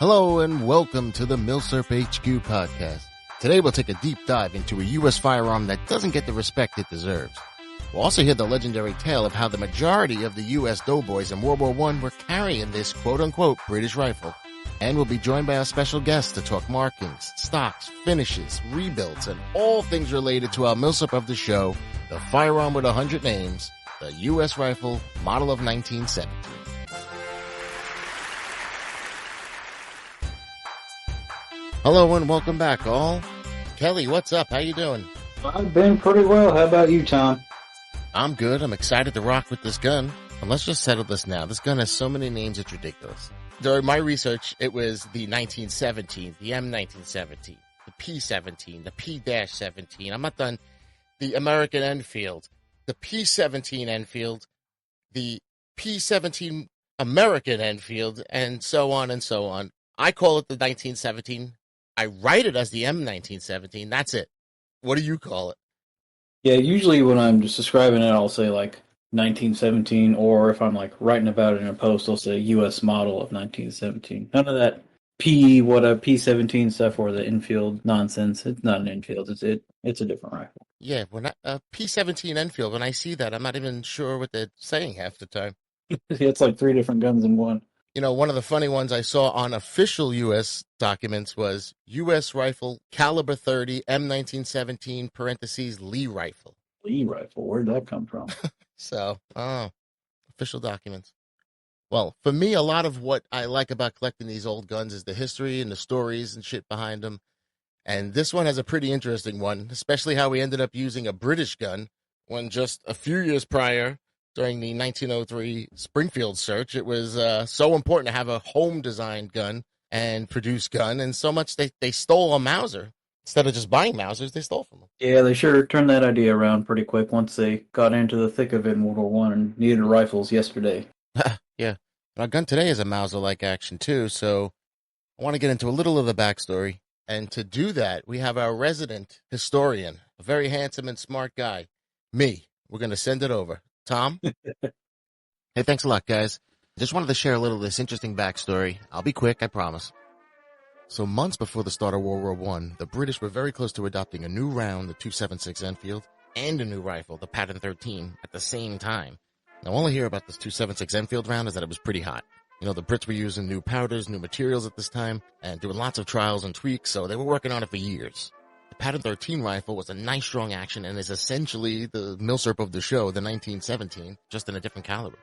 Hello and welcome to the MilSurp HQ podcast. Today we'll take a deep dive into a U.S. firearm that doesn't get the respect it deserves. We'll also hear the legendary tale of how the majority of the U.S. doughboys in World War I were carrying this quote-unquote British rifle. And we'll be joined by our special guest to talk markings, stocks, finishes, rebuilds, and all things related to our MilSurp of the show, the firearm with 100 names, the U.S. Rifle, model of 1917. Hello and welcome back, all. Kelly, what's up? How you doing? I've been pretty well. How about you, Tom? I'm good. I'm excited to rock with this gun. And let's just settle this now. This gun has so many names, it's ridiculous. During my research, it was the 1917, the M1917, the P17, the P-17. I'm not done. The American Enfield, the P17 Enfield, the P17 American Enfield, and so on and so on. I call it the 1917. I write it as the M1917. That's it. What do you call it? Yeah, usually when I'm just describing it, I'll say like 1917, or if I'm like writing about it in a post, I'll say U.S. model of 1917. None of that P17 stuff or the infield nonsense. It's not an infield. It's a different rifle. Yeah, when P17 Enfield. When I see that, I'm not even sure what they're saying half the time. It's like three different guns in one. You know, one of the funny ones I saw on official U.S. documents was U.S. Rifle, caliber 30, M1917, parentheses, Lee Rifle. Lee Rifle? Where'd that come from? So, official documents. Well, for me, a lot of what I like about collecting these old guns is the history and the stories and shit behind them. And this one has a pretty interesting one, especially how we ended up using a British gun when just a few years prior, during the 1903 Springfield search, it was so important to have a home-designed gun and produced gun, and so much they stole a Mauser. Instead of just buying Mausers, they stole from them. Yeah, they sure turned that idea around pretty quick once they got into the thick of it in World War I and needed rifles yesterday. Yeah. Our gun today is a Mauser-like action, too, so I want to get into a little of the backstory. And to do that, we have our resident historian, a very handsome and smart guy, me. We're going to send it over. Tom? Hey, thanks a lot, guys. Just wanted to share a little of this interesting backstory. I'll be quick, I promise. So months before the start of World War I, the British were very close to adopting a new round, the .276 Enfield, and a new rifle, the Pattern 13, at the same time. Now, all I hear about this .276 Enfield round is that it was pretty hot. You know, the Brits were using new powders, new materials at this time, and doing lots of trials and tweaks, so they were working on it for years. The Pattern 13 rifle was a nice, strong action and is essentially the MilSurp of the show, the 1917, just in a different caliber.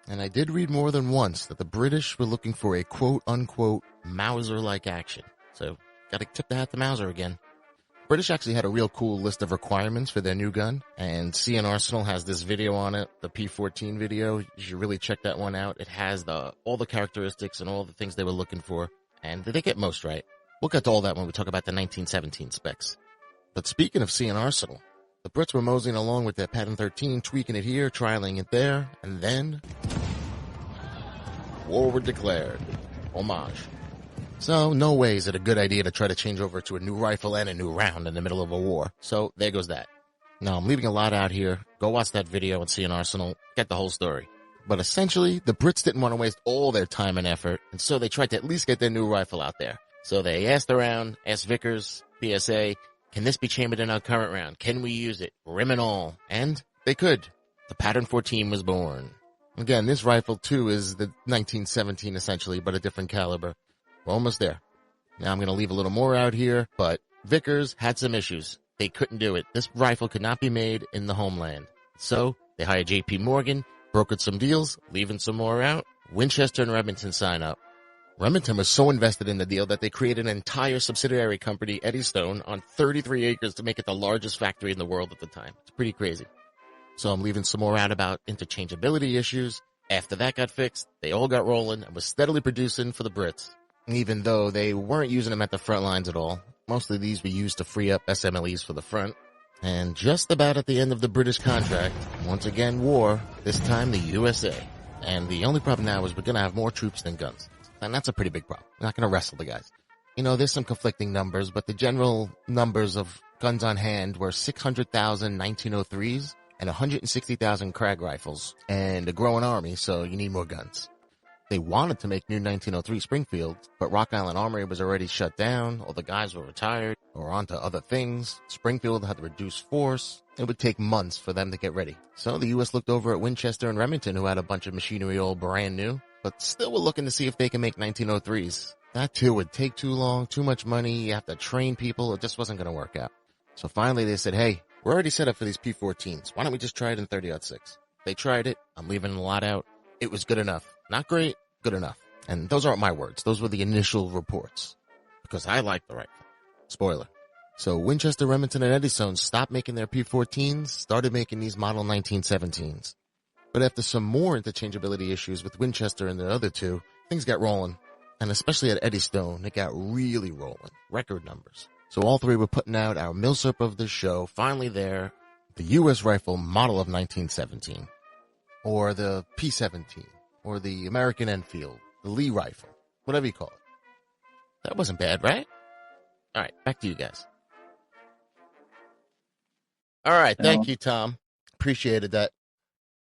And I did read more than once that the British were looking for a quote-unquote Mauser-like action. So, gotta tip the hat to Mauser again. British actually had a real cool list of requirements for their new gun, and CN Arsenal has this video on it, the P14 video. You should really check that one out. It has all the characteristics and all the things they were looking for, and they get most right. We'll get to all that when we talk about the 1917 specs. But speaking of CN Arsenal, the Brits were moseying along with their Pattern 13, tweaking it here, trialing it there, and then war were declared. Homage. So, no way is it a good idea to try to change over to a new rifle and a new round in the middle of a war. So, there goes that. Now, I'm leaving a lot out here. Go watch that video and see an Arsenal. Get the whole story. But essentially, the Brits didn't want to waste all their time and effort, and so they tried to at least get their new rifle out there. So they asked around, asked Vickers, PSA, can this be chambered in our current round? Can we use it? Rim and all. And they could. The Pattern 14 was born. Again, this rifle, too, is the 1917 essentially, but a different caliber. We're almost there. Now I'm going to leave a little more out here, but Vickers had some issues. They couldn't do it. This rifle could not be made in the homeland. So they hired J.P. Morgan, brokered some deals, leaving some more out. Winchester and Remington sign up. Remington was so invested in the deal that they created an entire subsidiary company, Eddystone, on 33 acres to make it the largest factory in the world at the time. It's pretty crazy. So I'm leaving some more out about interchangeability issues. After that got fixed, they all got rolling and was steadily producing for the Brits. Even though they weren't using them at the front lines at all. Mostly these were used to free up SMLEs for the front. And just about at the end of the British contract, once again war, this time the USA. And the only problem now is we're going to have more troops than guns. And that's a pretty big problem. We're not going to wrestle the guys. You know, there's some conflicting numbers, but the general numbers of guns on hand were 600,000 1903s and 160,000 Krag rifles and a growing army, so you need more guns. They wanted to make new 1903 Springfields, but Rock Island Armory was already shut down, all the guys were retired or onto other things. Springfield had to reduce force. It would take months for them to get ready. So the U.S. looked over at Winchester and Remington, who had a bunch of machinery all brand new, but still were looking to see if they can make 1903s. That too would take too long, too much money, you have to train people, it just wasn't going to work out. So finally they said, hey, we're already set up for these P14s. Why don't we just try it in 30-06? They tried it. I'm leaving a lot out. It was good enough. Not great, good enough. And those aren't my words. Those were the initial reports. Because I like the rifle. Spoiler. So Winchester, Remington, and Eddystone stopped making their P14s, started making these model 1917s. But after some more interchangeability issues with Winchester and the other two, things got rolling. And especially at Eddystone, it got really rolling. Record numbers. So all three were putting out our MILSURP of the show, finally there, the U.S. Rifle model of 1917. Or the P17. Or the American Enfield. The Lee Rifle. Whatever you call it. That wasn't bad, right? All right, back to you guys. All right, thank you, Tom. Appreciated that.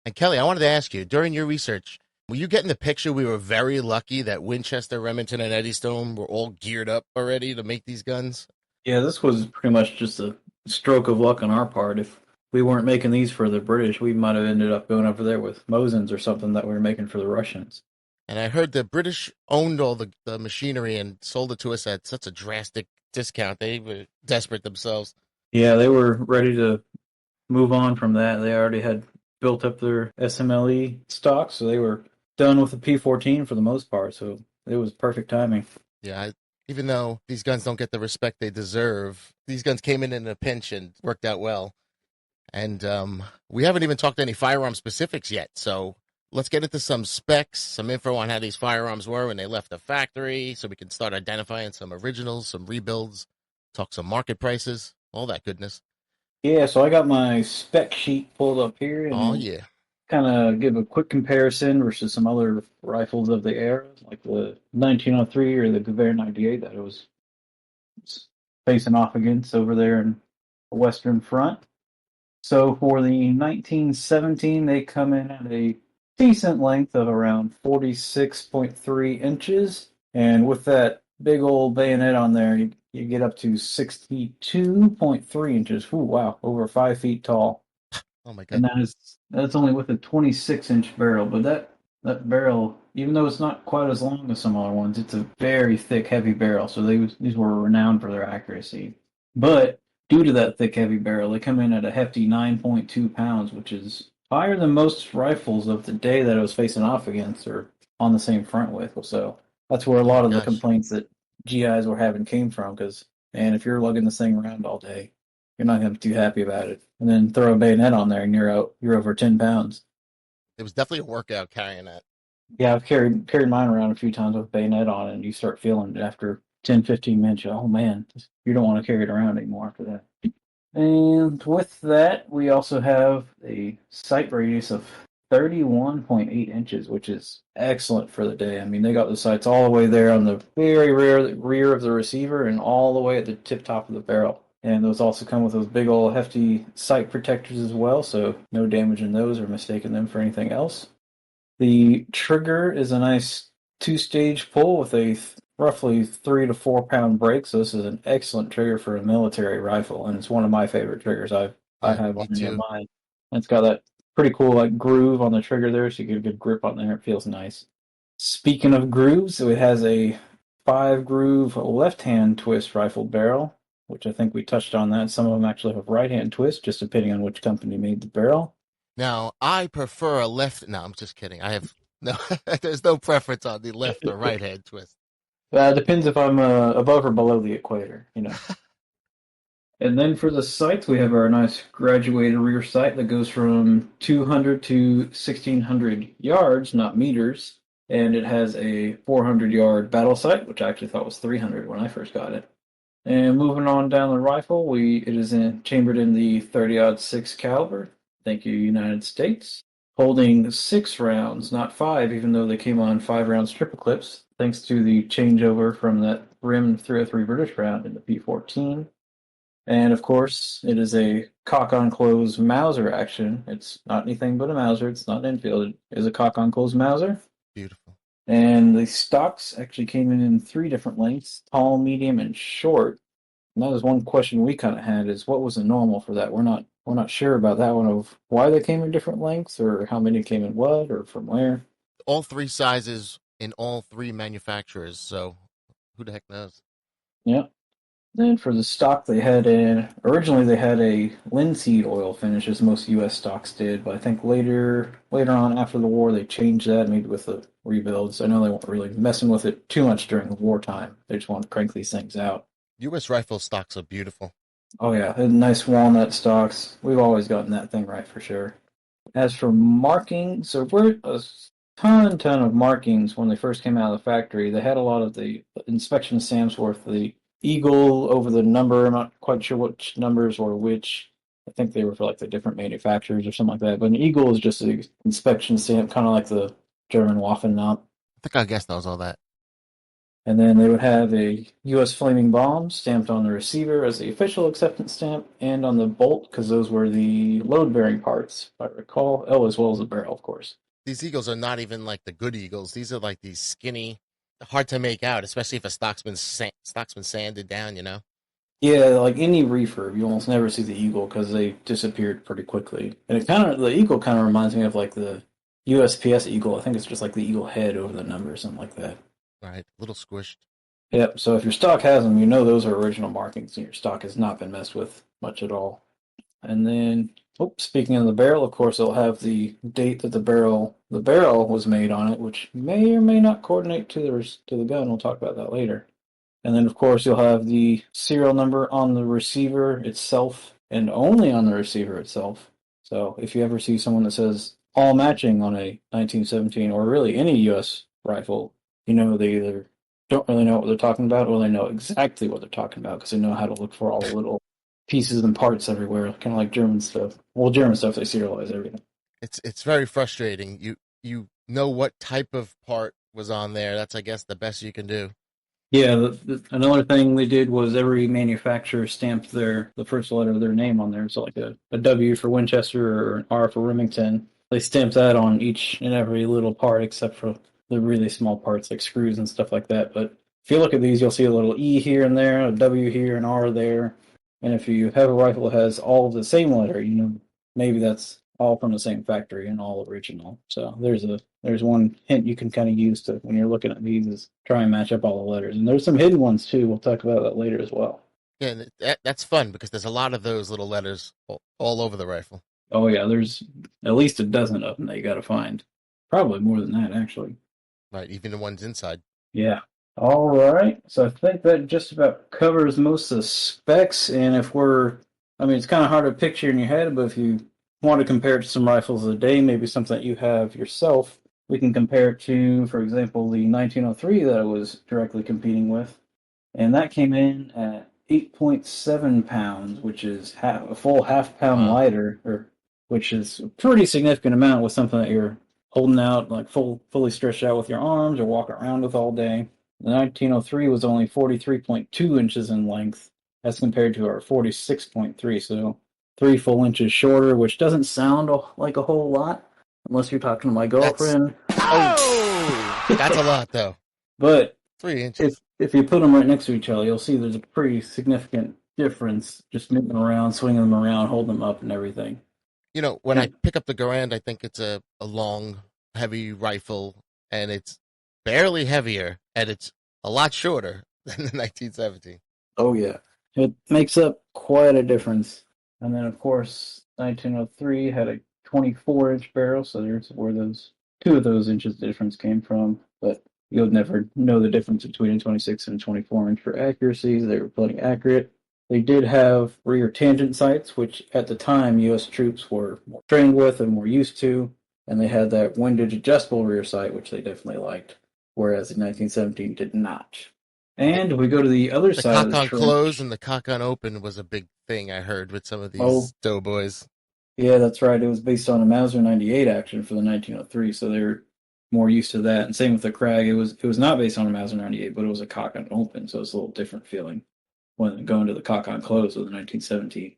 And Kelly, I wanted to ask you, during your research, were you getting the picture we were very lucky that Winchester, Remington, and Eddystone were all geared up already to make these guns? Yeah, this was pretty much just a stroke of luck on our part. If we weren't making these for the British, we might have ended up going over there with Mosins or something that we were making for the Russians. And I heard the British owned all the machinery and sold it to us at such a drastic discount. They were desperate themselves. Yeah, they were ready to move on from that. They already had built up their SMLE stock, so they were done with the P14 for the most part. So it was perfect timing. Yeah, even though these guns don't get the respect they deserve, these guns came in a pinch and worked out well. And we haven't even talked any firearm specifics yet, so let's get into some specs, some info on how these firearms were when they left the factory, so we can start identifying some originals, some rebuilds, talk some market prices, all that goodness. Yeah, so I got my spec sheet pulled up here. And oh, yeah. Kind of give a quick comparison versus some other rifles of the era, like the 1903 or the Gewehr 98 that it was facing off against over there in the Western Front. So for the 1917, they come in at a decent length of around 46.3 inches. And with that big old bayonet on there, you get up to 62.3 inches. Ooh, wow, over 5 feet tall. Oh my God. And that's only with a 26-inch barrel. But that barrel, even though it's not quite as long as some other ones, it's a very thick, heavy barrel. So these were renowned for their accuracy. But due to that thick, heavy barrel, they come in at a hefty 9.2 pounds, which is higher than most rifles of the day that it was facing off against or on the same front with. So that's where a lot of the complaints that GIs were having came from. Because, man, if you're lugging this thing around all day, you're not going to be too happy about it. And then throw a bayonet on there, and you're over 10 pounds. It was definitely a workout carrying that. Yeah, I've carried mine around a few times with bayonet on it, and you start feeling it after 10, 15 minutes. Oh, man, you don't want to carry it around anymore after that. And with that, we also have a sight radius of 31.8 inches, which is excellent for the day. I mean, they got the sights all the way there on the very rear of the receiver and all the way at the tip top of the barrel. And those also come with those big old hefty sight protectors as well, so no damage in those or mistaking them for anything else. The trigger is a nice 2-stage pull with a roughly 3 to 4 pound brake, so this is an excellent trigger for a military rifle, and it's one of my favorite triggers I have on mine. And it's got that pretty cool like groove on the trigger there, so you get a good grip on there. It feels nice. Speaking of grooves, so it has a 5-groove left-hand twist rifle barrel, which I think we touched on that. Some of them actually have right-hand twist, just depending on which company made the barrel. Now, I prefer a left... No, I'm just kidding. I have... No, there's no preference on the left or right-hand twist. It depends if I'm above or below the equator, you know. And then for the sights, we have our nice graduated rear sight that goes from 200 to 1,600 yards, not meters. And it has a 400-yard battle sight, which I actually thought was 300 when I first got it. And moving on down the rifle, it is chambered in the 30-06 caliber. Thank you, United States. Holding 6 rounds, not 5, even though they came on 5-round triple clips, thanks to the changeover from that rim 303 British round in the P14. And of course, it is a cock-on-close Mauser action. It's not anything but a Mauser. It's not an Enfield. It is a cock-on-close Mauser. Beautiful. And the stocks actually came in three different lengths: tall, medium, and short. And that was one question we kind of had: is what was the normal for that? We're not sure about that one, of why they came in different lengths, or how many came in what, or from where. All three sizes in all three manufacturers. So who the heck knows? Yeah. Then for the stock, originally they had a linseed oil finish, as most U.S. stocks did, but I think later on after the war they changed that, maybe with the rebuilds. I know they weren't really messing with it too much during the wartime. They just wanted to crank these things out. U.S. rifle stocks are beautiful. Oh yeah, and nice walnut stocks. We've always gotten that thing right for sure. As for markings, so we're a ton of markings when they first came out of the factory. They had a lot of the inspection stamps with the eagle over the number. I'm not quite sure which numbers or which. I think they were for like the different manufacturers or something like that. But an eagle is just an inspection stamp, kind of like the German Waffen. I think our guest knows all that. And then they would have a U.S. flaming bomb stamped on the receiver as the official acceptance stamp, and on the bolt, because those were the load-bearing parts, if I recall. Oh, as well as the barrel, of course. These eagles are not even like the good eagles. These are like these skinny, hard to make out, especially if a stock's been sanded down. You know. Yeah, like any refurb, you almost never see the eagle because they disappeared pretty quickly. And the eagle kind of reminds me of like the USPS eagle. I think it's just like the eagle head over the number or something like that. Right, a little squished. Yep, so if your stock has them, you know those are original markings and your stock has not been messed with much at all. And then, speaking of the barrel, of course, it'll have the date that the barrel was made on it, which may or may not coordinate to the gun. We'll talk about that later. And then, of course, you'll have the serial number on the receiver itself and only on the receiver itself. So if you ever see someone that says all matching on a 1917 or really any U.S. rifle, you know they either don't really know what they're talking about or they know exactly what they're talking about because they know how to look for all the little pieces and parts everywhere, kind of like German stuff. Well, German stuff, they serialize everything. It's very frustrating. You know what type of part was on there. That's I guess the best you can do. Yeah, another thing they did was every manufacturer stamped the first letter of their name on there. So like a W for Winchester or an R for Remington. They stamped that on each and every little part except for the really small parts like screws and stuff like that. But if you look at these, you'll see a little E here and there, a W here, an R there. And if you have a rifle that has all of the same letter, maybe that's all from the same factory and all original. So there's one hint you can kind of use to when you're looking at these is try and match up all the letters. And there's some hidden ones too. We'll talk about that later as well. Yeah, and that's fun because there's a lot of those little letters all over the rifle. Oh yeah, there's at least a dozen of them that you got to find. Probably more than that actually. Right, even the ones inside. Yeah. All right. So I think that just about covers most of the specs. And I mean, it's kind of hard to picture in your head, but if you want to compare it to some rifles of the day, maybe something that you have yourself, we can compare it to, for example, the 1903 that I was directly competing with. And that came in at 8.7 pounds, which is a full half pound Wow. lighter, which is a pretty significant amount with something that you're holding out, like fully stretched out with your arms or walking around with all day. The 1903 was only 43.2 inches in length as compared to our 46.3, so 3 full inches shorter, which doesn't sound like a whole lot unless you're talking to my That's girlfriend. that's a lot though. But 3 inches. if you put them right next to each other, you'll see there's a pretty significant difference just moving around, swinging them around, holding them up, and everything. When I And pick up the Garand, I think it's a long, heavy rifle, and it's barely heavier, and it's a lot shorter than the 1917. oh yeah, it makes up quite a difference. And then of course, 1903 had a 24-inch barrel, so there's where those 2 of those inches difference came from. But you'll never know the difference between a 26 and a 24-inch for accuracy. They were plenty accurate. They did have rear tangent sights, which at the time U.S. troops were more trained with and more used to, and they had that windage adjustable rear sight, which they definitely liked, whereas the 1917 did not. The, And we go to the other the side of cock the on close trench. and the cock on open was a big thing I heard with some of Oh, these doughboys. yeah, that's right. It was based on a Mauser 98 action for the 1903, so they were more used to that. And same with the Krag. It was not based on a Mauser 98, but it was a cock on open, so it's a little different feeling when going to the cock on close with the 1917.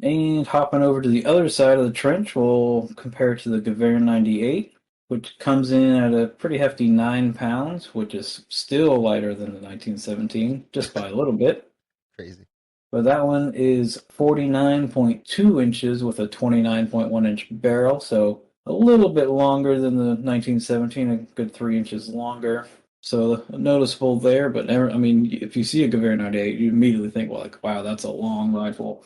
And hopping over to the other side of the trench, we'll compare it to the Gewehr 98. which comes in at a pretty hefty 9 pounds, which is still lighter than the 1917, just by a little bit. Crazy. But that one is 49.2 inches with a 29.1-inch barrel, so a little bit longer than the 1917, a good 3 inches longer. So noticeable there, but never, I mean, if you see a Gewehr 98, you immediately think, well, like, wow, that's a long rifle.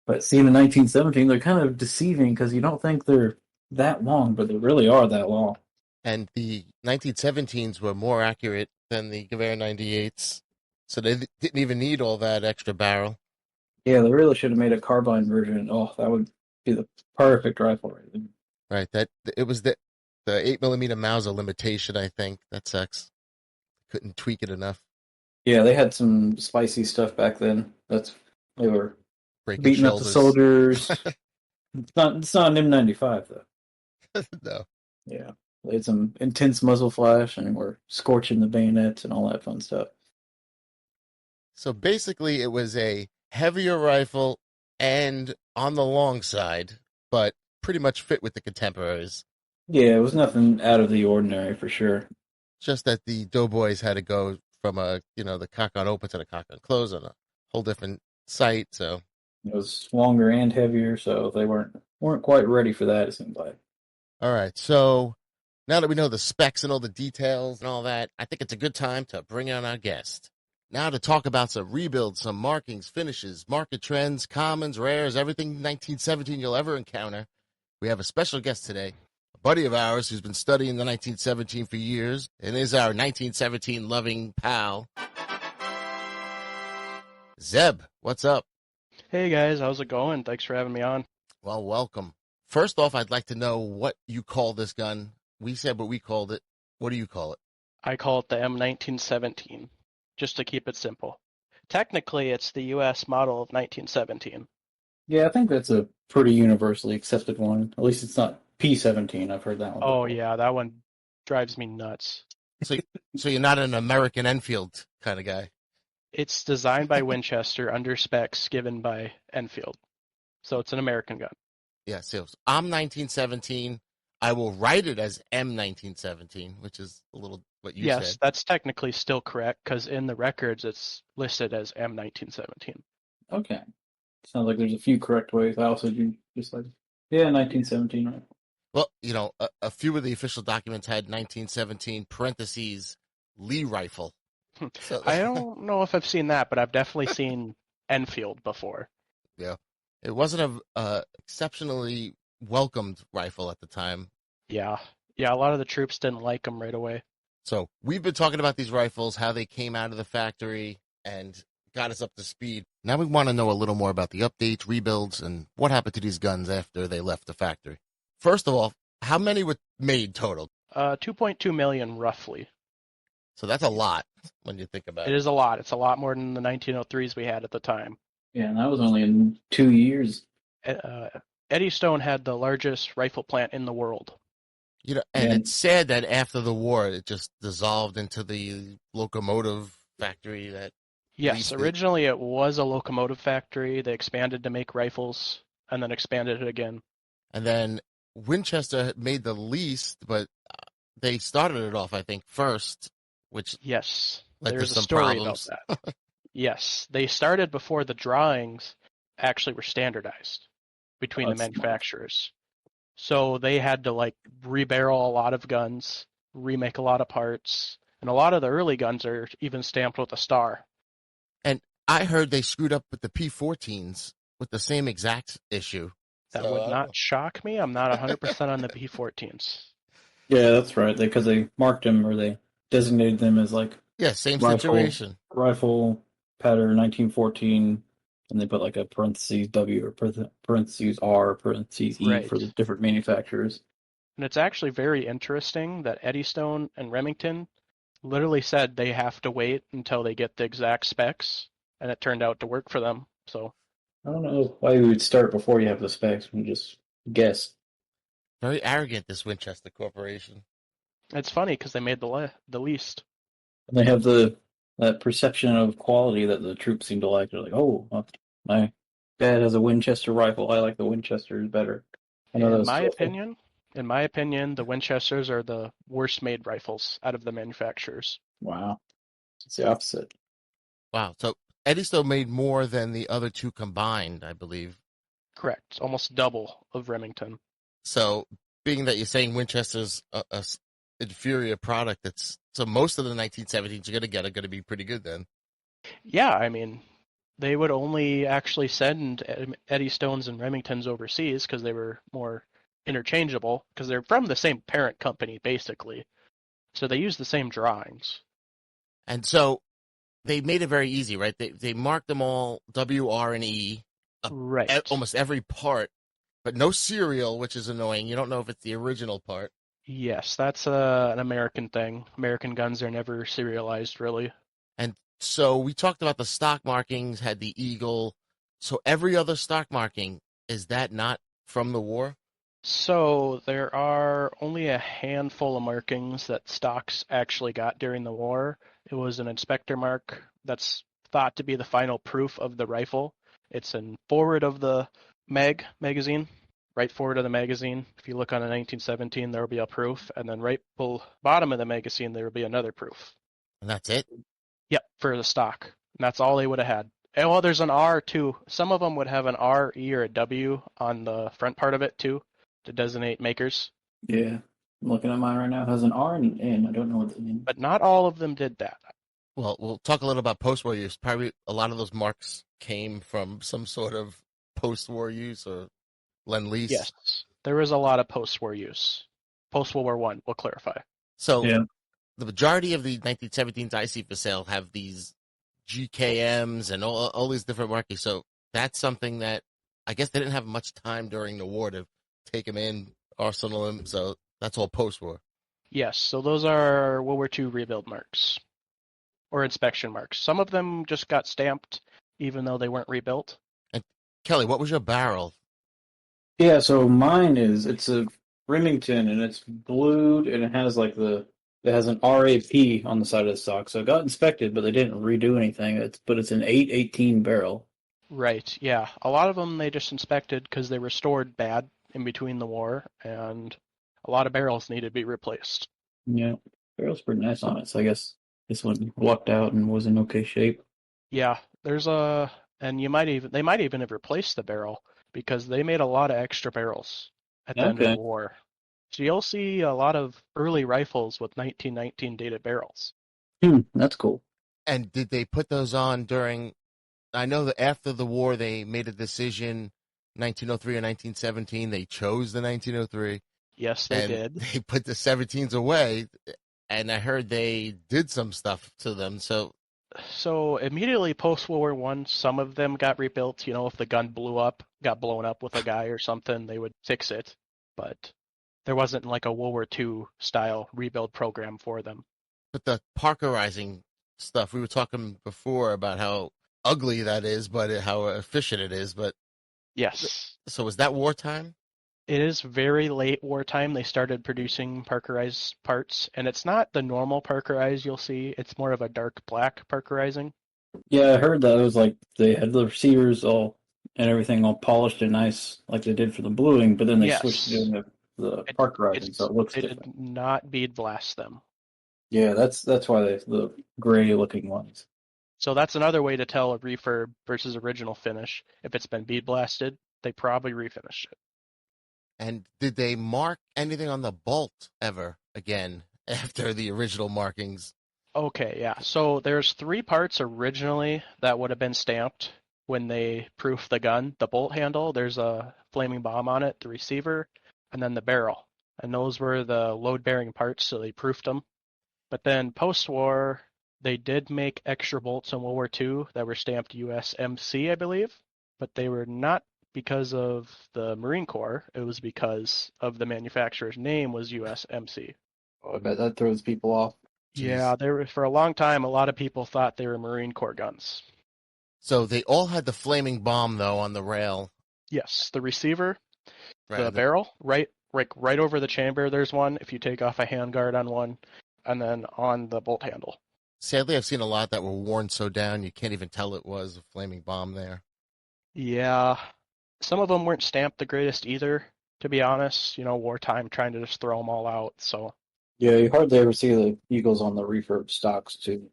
But seeing the 1917, they're kind of deceiving because you don't think they're that long, but they really are that long. And the 1917s were more accurate than the Gewehr 98s, so they didn't even need all that extra barrel. Yeah, they really should have made a carbine version. Oh, that would be the perfect rifle right there. Right. That it was the 8 millimeter Mauser limitation. I think that sucks. Couldn't tweak it enough. Yeah, they had some spicy stuff back then. They were Breaking beating up the shoulders. soldiers. It's not an M95 though. No. Yeah, they had some intense muzzle flash and were scorching the bayonets and all that fun stuff. So basically, it was a heavier rifle and on the long side, but pretty much fit with the contemporaries. Yeah, it was nothing out of the ordinary for sure. Just that the doughboys had to go from the cock on open to the cock on close on a whole different site. So It was longer and heavier, so they weren't quite ready for that. It seemed like. all right. So now that we know the specs and all the details and all that, I think it's a good time to bring on our guest. Now to talk about some rebuilds, some markings, finishes, market trends, commons, rares, everything 1917 you'll ever encounter. We have a special guest today, a buddy of ours who's been studying the 1917 for years and is our 1917 loving pal. Zeb, what's up? Hey guys, how's it going? Thanks for having me on. Well, welcome. First off, I'd like to know what you call this gun. We said what we called it. What do you call it? I call it the M1917, just to keep it simple. Technically, it's the US model of 1917. Yeah, I think that's a pretty universally accepted one. At least it's not P17. I've heard that one Oh before. yeah, that one drives me nuts. So, so you're not an American Enfield kind of guy. It's designed by Winchester under specs given by Enfield. So it's an American gun. Yeah, so I'm 1917. I will write it as M1917, which is a little what you Yes, said. that's technically still correct because in the records it's listed as M1917. Okay. Sounds like there's a few correct ways. I also do just like, yeah, 1917, right? Well, a few of the official documents had 1917 parentheses Lee rifle. So I don't know if I've seen that, but I've definitely seen Enfield before. yeah, it wasn't a exceptionally welcomed rifle at the time. Yeah. Yeah, a lot of the troops didn't like them right away. So we've been talking about these rifles, how they came out of the factory and got us up to speed. Now we want to know a little more about the updates, rebuilds, and what happened to these guns after they left the factory. First of all, how many were made total? 2.2 million roughly. So that's a lot when you think about It it. is a lot. It's a lot more than the 1903s we had at the time. Yeah, and that was only in 2 years. Eddystone had the largest rifle plant in the world. And Yeah. it's sad that after the war, it just dissolved into the locomotive factory that Yes, leased it. originally it was a locomotive factory. They expanded to make rifles and then expanded it again. And then Winchester made the least, but they started it off, I think, first, which Yes, led to there's a some story problems. about that. Yes, they started before the drawings actually were standardized between the That's smart. manufacturers. So they had to like rebarrel a lot of guns, remake a lot of parts, and a lot of the early guns are even stamped with a star. And I heard they screwed up with the P14s with the same exact issue. That So, would not shock me. I'm not 100% on the P14s. Yeah, that's right. Because they marked them or they designated them as like yeah, same rifle situation. pattern 1914, and they put like a parentheses W or parentheses R, parentheses E Right. for the different manufacturers. And it's actually very interesting that Eddystone and Remington literally said they have to wait until they get the exact specs, and it turned out to work for them. So I don't know why you would start before you have the specs and just guess. Very arrogant, this Winchester Corporation. it's funny because they made the least. And they have that perception of quality that the troops seem to like. They're like, oh, my dad has a Winchester rifle. I like the Winchesters better. I know In that's my opinion, In my opinion, the Winchesters are the worst made rifles out of the manufacturers. Wow. It's the opposite. Wow. So Eddystone made more than the other two combined, I believe. Correct. Almost double of Remington. So being that you're saying Winchester's a inferior product, so most of the 1917s you're gonna get are gonna be pretty good then. Yeah, I mean, they would only actually send Eddystones and Remingtons overseas because they were more interchangeable because they're from the same parent company basically. So they use the same drawings. And so they made it very easy, right? They marked them all W, R, and E, Right. almost every part, but no serial, which is annoying. You don't know if it's the original part. Yes, that's an American thing. American guns are never serialized, really. And so we talked about the stock markings, had the eagle. So every other stock marking, is that not from the war? So there are only a handful of markings that stocks actually got during the war. It was an inspector mark that's thought to be the final proof of the rifle. It's in forward of the magazine, right forward of the magazine. If you look on a 1917, there will be a proof, and then right bottom of the magazine there will be another proof. And that's it? Yep, for the stock. And that's all they would have had. And well, there's an R too. Some of them would have an R, E, or a W on the front part of it too to designate makers. Yeah. I'm looking at mine right now. It has an R and an N. I don't know what that means. But not all of them did that. Well, we'll talk a little about post-war use. Probably a lot of those marks came from some sort of post-war use or Lend-Lease. Yes, there was a lot of post-war use. Post-World War I, we'll clarify. So Yeah. the majority of the 1917s I see for sale have these GKMs and all these different markings. So that's something that I guess they didn't have much time during the war to take them in, arsenal them. So that's all post-war. Yes, so those are World War II rebuild marks or inspection marks. Some of them just got stamped even though they weren't rebuilt. And Kelly, what was your barrel? Yeah, so mine it's a Remington and it's blued and it has it has an RAP on the side of the stock. So it got inspected, but they didn't redo anything. But it's an 818 barrel. Right, yeah. A lot of them they just inspected because they were stored bad in between the war, and a lot of barrels needed to be replaced. Yeah, barrel's pretty nice on it. So I guess this one lucked out and was in okay shape. Yeah, and they might even have replaced the barrel because they made a lot of extra barrels at the end of Okay. the war. So you'll see a lot of early rifles with 1919 dated barrels. That's cool. And did they put those on during? I know that after the war they made a decision, 1903 or 1917. They chose the 1903. Yes, they and did. They put the 17s away, and I heard they did some stuff to them. So immediately post World War One, some of them got rebuilt. You know, if the gun got blown up with a guy or something, they would fix it. But there wasn't like a World War II style rebuild program for them. But the Parkerizing stuff, we were talking before about how ugly that is, but how efficient it is. But Yes. so was that wartime? It is very late wartime. They started producing Parkerized parts, and it's not the normal Parkerized you'll see. It's more of a dark black Parkerizing. Yeah, I heard that it was like they had the receivers all and everything all polished and nice, like they did for the bluing, but then they switched to doing the Parkerizing, so it looks They different. did not bead blast them. Yeah, that's why the gray looking ones. So that's another way to tell a refurb versus original finish. If it's been bead blasted, they probably refinished it. And did they mark anything on the bolt ever again after the original markings? Okay, yeah. So there's 3 parts originally that would have been stamped when they proofed the gun. The bolt handle, there's a flaming bomb on it, the receiver, and then the barrel. And those were the load-bearing parts, so they proofed them. But then post-war, they did make extra bolts in World War II that were stamped USMC, I believe. But they were not because of the Marine Corps. It was because of the manufacturer's name was USMC. Oh, I bet that throws people off. Yeah, for a long time, a lot of people thought they were Marine Corps guns. So they all had the flaming bomb though on the rail. Yes, the receiver, Right, the barrel, right over the chamber. There's one. If you take off a handguard on one, and then on the bolt handle. Sadly, I've seen a lot that were worn so down you can't even tell it was a flaming bomb there. Yeah, some of them weren't stamped the greatest either. to be honest. Wartime, trying to just throw them all out. So Yeah, you hardly ever see the Eagles on the refurb stocks too.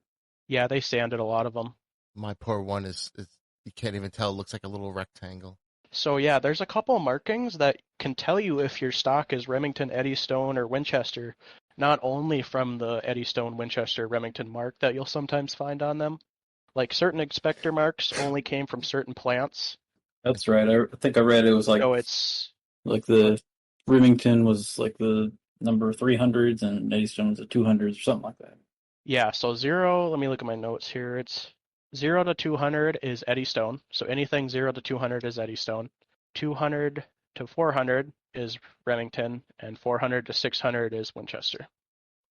yeah, they sanded a lot of them. My poor one is you can't even tell. It looks like a little rectangle. So yeah, there's a couple markings that can tell you if your stock is Remington, Eddystone, or Winchester, not only from the Eddystone, Winchester, Remington mark that you'll sometimes find on them. Like certain inspector marks only came from certain plants. That's right. I think I read it was So it's like the Remington was like the number 300s and Eddystone was the 200s or something like that. yeah, so zero, let me look at my notes here. It's 0 to 200 is Eddystone. So anything 0 to 200 is Eddystone. 200 to 400 is Remington, and 400 to 600 is Winchester.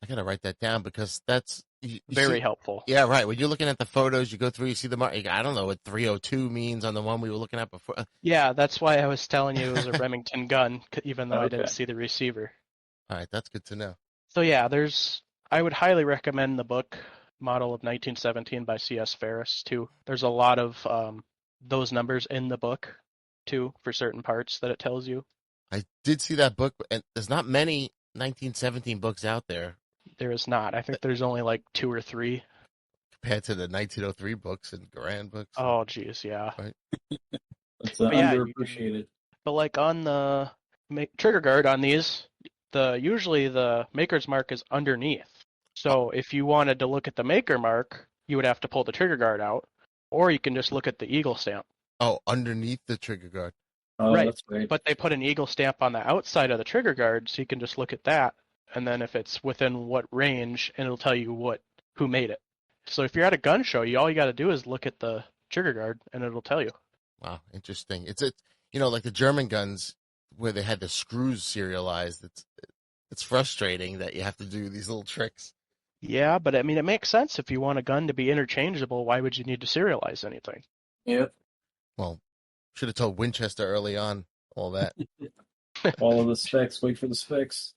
I gotta write that down because that's you Very see, helpful. yeah, right. When you're looking at the photos, you go through, you see the mark. I don't know what 302 means on the one we were looking at before. Yeah, that's why I was telling you it was a Remington gun, even though I Okay. didn't see the receiver. All right, that's good to know. So yeah, I would highly recommend the book Model of 1917 by C.S. Ferris too. There's a lot of those numbers in the book too for certain parts that it tells you. I did see that book, and there's not many 1917 books out there There is not. I think there's only like 2 or 3. compared to the 1903 books and Garand books. Oh geez, yeah. Right. It's But yeah, underappreciated. but like on the trigger guard on these, usually the maker's mark is underneath. So if you wanted to look at the maker mark, you would have to pull the trigger guard out, or you can just look at the eagle stamp. Oh, underneath the trigger guard. Oh, Right. that's great. But they put an eagle stamp on the outside of the trigger guard, so you can just look at that, and then if it's within what range, and it'll tell you who made it. So if you're at a gun show, all you got to do is look at the trigger guard, and it'll tell you. Wow, interesting. It's like the German guns where they had the screws serialized. It's frustrating that you have to do these little tricks. Yeah, but I mean, it makes sense if you want a gun to be interchangeable. Why would you need to serialize anything? Yep. Well, should have told Winchester early on all that. Follow the specs. Wait for the specs.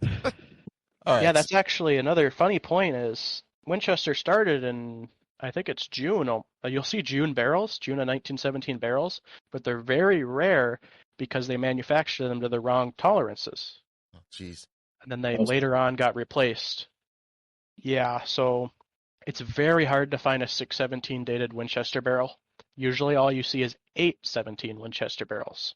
All right. Yeah, that's actually another funny point is Winchester started in, I think it's June. You'll see June barrels, June of 1917 barrels, but they're very rare because they manufactured them to the wrong tolerances. Oh, jeez. And then they later on got replaced. Yeah, so it's very hard to find a 617 dated Winchester barrel. Usually all you see is 817 Winchester barrels.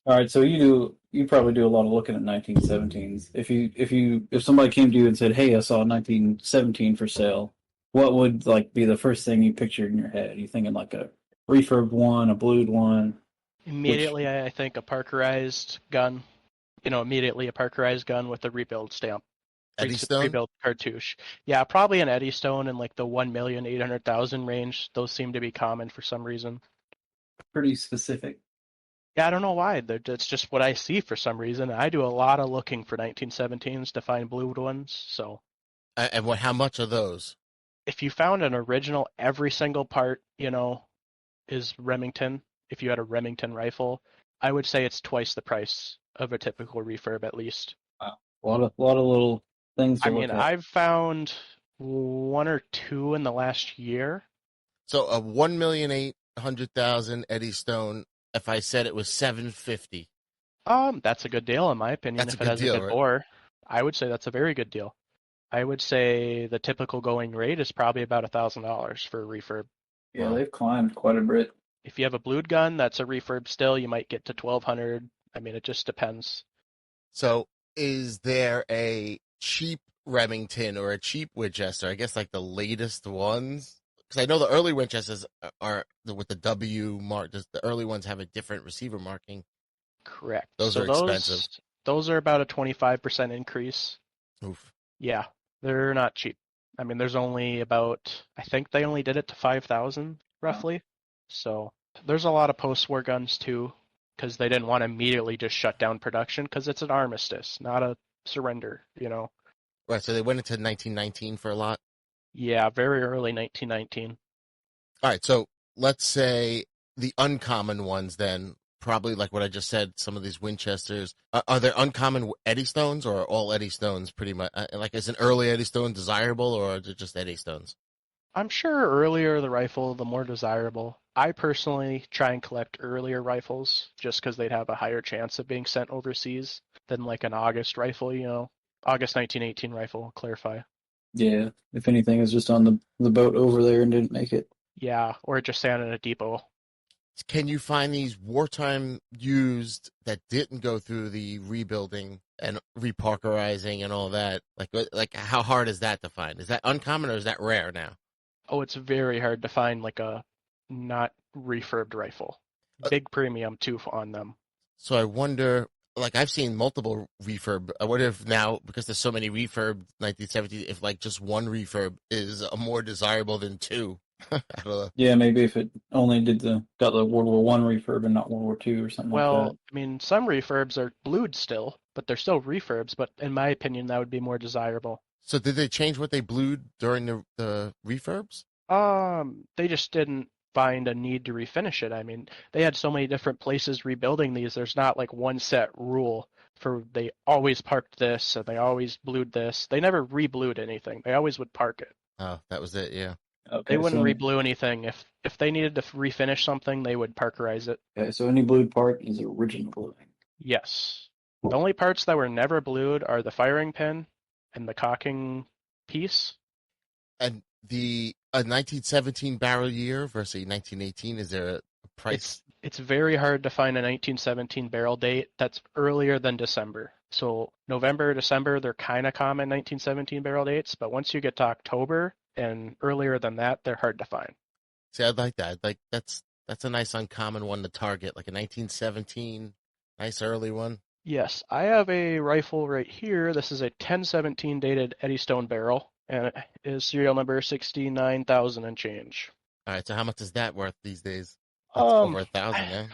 All right, so you probably do a lot of looking at 1917s. If somebody came to you and said, "Hey, I saw a 1917 for sale," what would be the first thing you pictured in your head? Are you thinking like a refurb one, a blued one? Immediately, I think a Parkerized gun. Immediately a Parkerized gun with a rebuild stamp. Eddystone? Rebuild cartouche. Yeah, probably an Eddystone in like the 1,800,000 range. Those seem to be common for some reason. Pretty specific. Yeah, I don't know why. That's just what I see for some reason. I do a lot of looking for 1917s to find blued ones. So, And how much are those? if you found an original, every single part, is Remington. If you had a Remington rifle, I would say it's twice the price of a typical refurb at least. Wow. A lot of little things to I look mean, at. I've found 1 or 2 in the last year. So a 1,800,000 Eddystone. If I said it was 750, That's a good deal in my opinion. That's a If it good has deal, a good right? bore, I would say that's a very good deal. I would say the typical going rate is probably about $1,000 for a refurb. Yeah, Wow. they've climbed quite a bit. If you have a blued gun, that's a refurb still. You might get to 1,200. I mean, it just depends. So is there a cheap Remington or a cheap Winchester? I guess like the latest ones. Because I know the early Winchesters are with the W mark. The early ones have a different receiver marking. Correct. Those So are expensive. those are about a 25% increase. Oof. Yeah, they're not cheap. I mean, there's only I think they only did it to 5,000 roughly. So there's a lot of post-war guns too, because they didn't want to immediately just shut down production because it's an armistice, not a surrender, Right. So they went into 1919 for a lot. Yeah, very early 1919. All right. So let's say the uncommon ones then. Probably like what I just said, some of these Winchesters. Are there uncommon Eddystones or are all Eddystones pretty much? Like, is an early Eddystone desirable or are they just Eddystones? I'm sure earlier the rifle, the more desirable. I personally try and collect earlier rifles just because they'd have a higher chance of being sent overseas than like an August rifle, August 1918 rifle, clarify. Yeah, if anything, it's just on the boat over there and didn't make it. Yeah, or it just sat in a depot. Can you find these wartime used that didn't go through the rebuilding and reparkerizing and all that? Like how hard is that to find? Is that uncommon or is that rare now? Oh, it's very hard to find like a not refurbed rifle. Uh, Big premium too on them. So I wonder, like I've seen multiple refurb. I wonder if now, because there's so many refurb 1970s, if like just one refurb is more desirable than two. I don't know. Yeah, maybe if it only got the World War One refurb and not World War Two or something like Well, that. I mean, some refurbs are blued still, but they're still refurbs. But in my opinion, that would be more desirable. So did they change what they blued during the refurbs? They just didn't find a need to refinish it. I mean, they had so many different places rebuilding these. There's not like one set rule for they always parked this and they always blued this. They never reblued anything. They always would park it. Oh, that was it. Yeah. They Okay, wouldn't so reblue anything. If they needed to refinish something, they would parkerize it. any blued part is original bluing. Yes. The only parts that were never blued are the firing pin and the cocking piece. And the 1917 barrel year versus 1918, is there a price? It's very hard to find a 1917 barrel date that's earlier than December. So November, December, they're kind of common 1917 barrel dates, but once you get to October and earlier than that, they're hard to find. See, I'd like that. Like that's a nice uncommon one to target, like a 1917, nice early one. Yes, I have a rifle right here. This is a 1017 dated Eddystone barrel, and it is serial number 69,000 and change. All right, so how much is that worth these days? That's Um, over 1,000, yeah.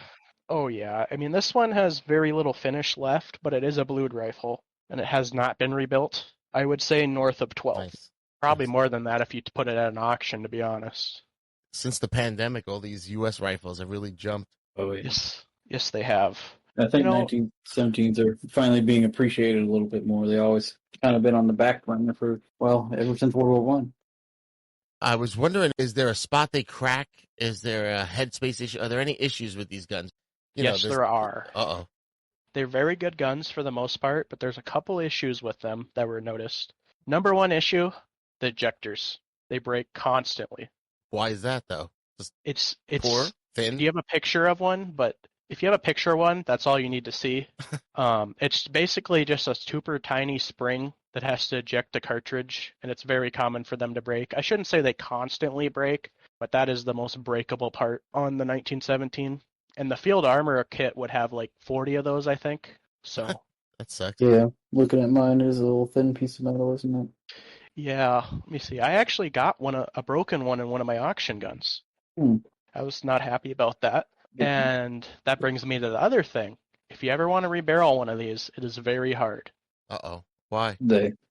oh yeah, I mean this one has very little finish left, but it is a blued rifle, and it has not been rebuilt. I would say north of 12. Nice. Probably Nice. more than that if you put it at an auction, to be honest. Since the pandemic, all these U.S. rifles have really jumped. Oh yeah. Yes, they have. I You think know, 1917s are finally being appreciated a little bit more. They always kind of been on the back burner for, well, ever since World War One. I was wondering, is there a spot they crack? Is there a headspace issue? Are there any issues with these guns? yes, there are. Uh-oh. They're very good guns for the most part, but there's a couple issues with them that were noticed. Number one issue, the ejectors. They break constantly. Why is that, though? Just It's poor? Do Thin? you have a picture of one? But if you have a picture of one, that's all you need to see. It's basically just a super tiny spring that has to eject the cartridge, and it's very common for them to break. I shouldn't say they constantly break, but that is the most breakable part on the 1917. And the field armor kit would have like 40 of those, I think. So, That sucks. Yeah, looking at mine, it is a little thin piece of metal, isn't it? yeah, let me see. I actually got a broken one in one of my auction guns. Hmm. I was not happy about that. And that brings me to the other thing. If you ever want to rebarrel one of these, it is very hard. Uh-oh. Why?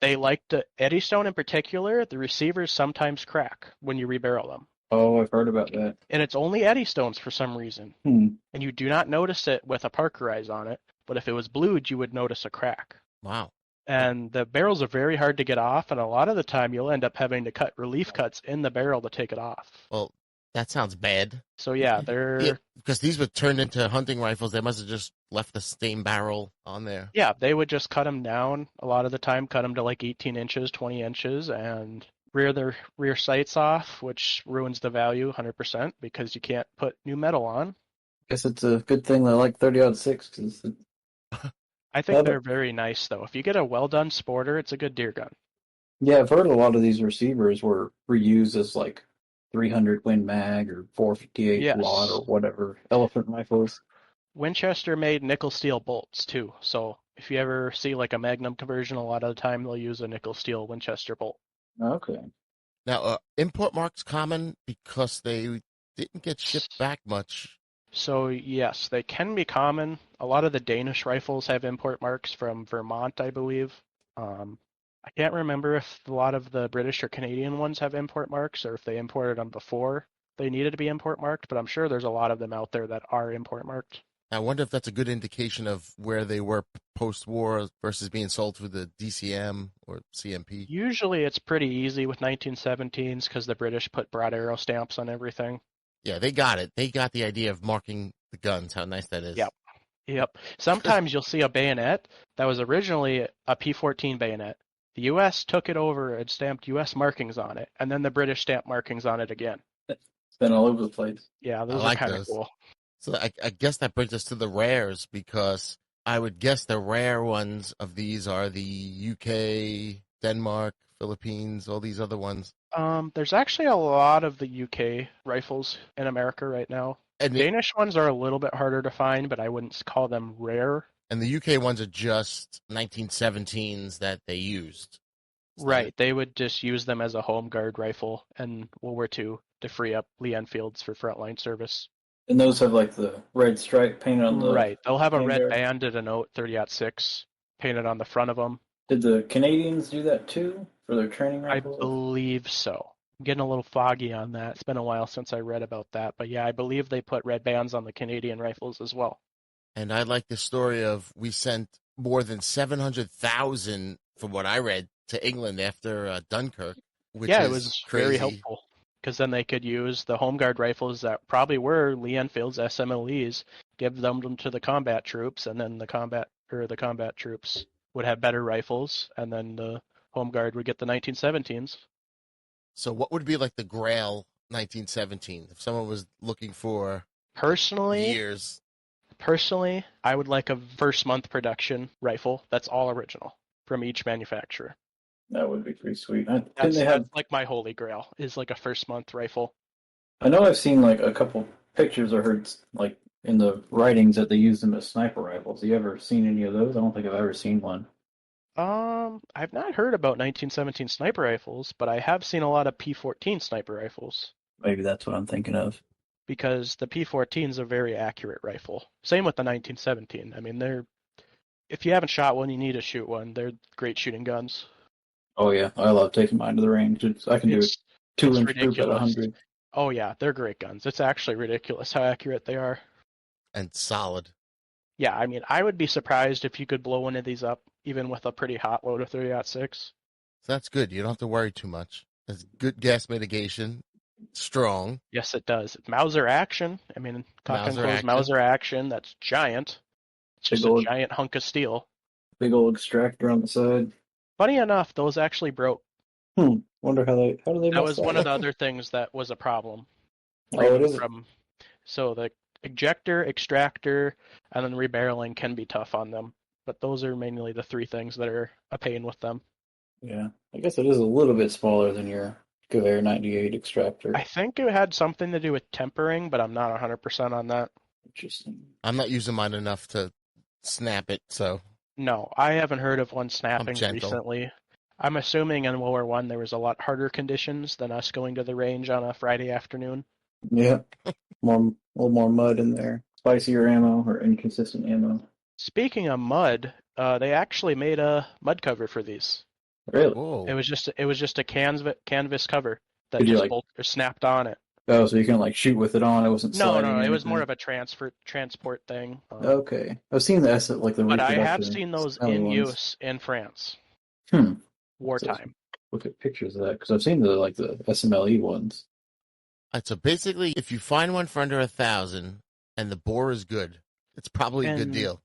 They like to, Eddystone in particular, the receivers sometimes crack when you rebarrel them. Oh, I've heard about that. And it's only Eddystones for some reason. Hmm. And you do not notice it with a Parkerize on it, but if it was blued, you would notice a crack. Wow. And the barrels are very hard to get off, and a lot of the time you'll end up having to cut relief cuts in the barrel to take it off. Well, that sounds bad. So yeah, they're... Yeah, because these were turned into hunting rifles. They must have just left the same barrel on there. Yeah, they would just cut them down a lot of the time, cut them to like 18 inches, 20 inches, and rear their rear sights off, which ruins the value 100% because you can't put new metal on. Guess it's a good thing they like 30-06 because I think they're very nice, though. If you get a well-done sporter, it's a good deer gun. yeah, I've heard a lot of these receivers were reused as like 300 Win Mag or 458 Yes. Wad or whatever elephant rifles. Winchester made nickel steel bolts, too. So if you ever see like a Magnum conversion, a lot of the time they'll use a nickel steel Winchester bolt. Okay. Now, import marks common because they didn't get shipped back much. So yes, they can be common. A lot of the Danish rifles have import marks from Vermont, I believe. I can't remember if a lot of the British or Canadian ones have import marks or if they imported them before they needed to be import marked, but I'm sure there's a lot of them out there that are import marked. I wonder if that's a good indication of where they were post-war versus being sold through the DCM or CMP. Usually it's pretty easy with 1917s because the British put broad arrow stamps on everything. Yeah, they got it. They got the idea of marking the guns. How nice that is. Yep. Yep. Sometimes you'll see a bayonet that was originally a P14 bayonet. The U.S. took it over and stamped U.S. markings on it, and then the British stamped markings on it again. It's been all over the place. Yeah, I those are like kind of those. cool. So I guess that brings us to the rares, because I would guess the rare ones of these are the UK, Denmark, Philippines, all these other ones. There's actually a lot of the UK rifles in America right now. And the, Danish ones are a little bit harder to find, but I wouldn't call them rare. and the UK ones are just 1917s that they used. Is that Right, it? they would just use them as a home guard rifle in World War II to free up Lee Enfields for frontline service. And those have like the red stripe painted on the. Right, they'll have a red handguard. band and a note 30-06 painted on the front of them. Did the Canadians do that too for their training I rifles? believe so. I'm getting a little foggy on that. It's been a while since I read about that, but yeah, I believe they put red bands on the Canadian rifles as well. And I like the story of we sent more than 700,000, from what I read, to England after Dunkirk, which Yeah, is it was crazy. very helpful because then they could use the home guard rifles that probably were Lee Enfield's SMLEs, give them to the combat troops, and then the combat troops would have better rifles, and then the home guard would get the 1917s. So what would be like the Grail 1917 if someone was looking for Personally, years? I would like a first month production rifle that's all original from each manufacturer. That would be pretty sweet. Didn't That's, they have? that's like my holy grail, is like a first month rifle. I know I've seen like a couple pictures or heard like in the writings that they use them as sniper rifles. Have you ever seen any of those? I don't think I've ever seen one. I've not heard about 1917 sniper rifles, but I have seen a lot of P14 sniper rifles Maybe that's what I'm thinking of. because the P14 is a very accurate rifle. Same with the 1917. I mean, if you haven't shot one, you need to shoot one. They're great shooting guns. Oh yeah, I love taking mine to the range. I can do it It's 2-inch group at ridiculous. 100. Oh yeah, they're great guns. It's actually ridiculous how accurate they are. And solid. Yeah, I mean, I would be surprised if you could blow one of these up, even with a pretty hot load of 30-06. So that's good. You don't have to worry too much. It's good gas mitigation, strong. Yes, it does. Mauser action. I mean, cock and Mauser close action. Mauser action. That's giant. It's just Big a old- giant hunk of steel. Big old extractor on the side. Funny enough, those actually broke. Wonder how do they That mess was that one of up? the other things that was a problem. Oh, it is. So the ejector, extractor, and then rebarreling can be tough on them. But those are mainly the three things that are a pain with them. Yeah, I guess it is a little bit smaller than your Gewehr 98 extractor. I think it had something to do with tempering, but I'm not 100% on that. Interesting. I'm not using mine enough to snap it, so No, I haven't heard of one snapping gentle. recently. I'm assuming in World War I there was a lot harder conditions than us going to the range on a Friday afternoon. Yeah, a little more mud in there. Spicier ammo or inconsistent ammo. Speaking of mud, they actually made a mud cover for these. Really? whoa. It was just a canvas cover that Did you, just like- or snapped on it. Oh, so you can like shoot with it on. It wasn't No, sliding. no, or it was more anything. of a transport thing. Okay, I've seen that like the. But I have reproduction seen those smelly in ones. use in France, Hmm. wartime. Look at pictures of that because I've seen the SMLE ones. So basically, if you find one for under 1,000 and the bore is good, it's probably a good And- deal.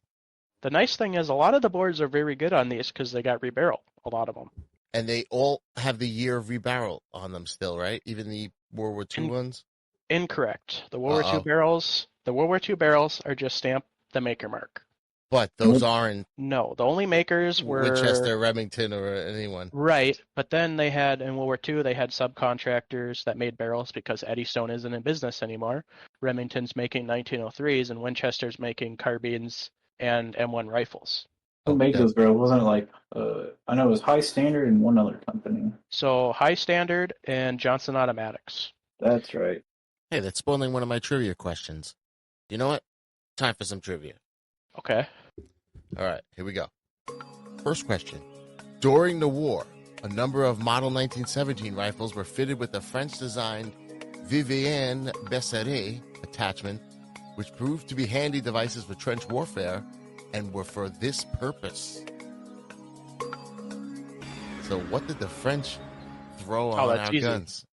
The nice thing is a lot of the boards are very good on these because they got rebarrel, a lot of them. And they all have the year of rebarrel on them still, right? Even the World War II ones? Incorrect. The World War Uh-oh. II barrels are just stamped the maker mark. But those aren't No, the only makers were Winchester, Remington, or anyone. Right, but then they had in World War II they had subcontractors that made barrels because Eddystone isn't in business anymore. Remington's making 1903s and Winchester's making carbines and M1 rifles. Who made Okay. those barrels? Wasn't it like I know it was High Standard and one other company. So High Standard and Johnson Automatics. That's right. Hey, that's spoiling one of my trivia questions. You know what? Time for some trivia. Okay. All right, here we go. First question. During the war, a number of Model 1917 rifles were fitted with the French-designed Vivienne Besseret attachment, which proved to be handy devices for trench warfare and were for this purpose. So what did the French throw on that's our easy. guns?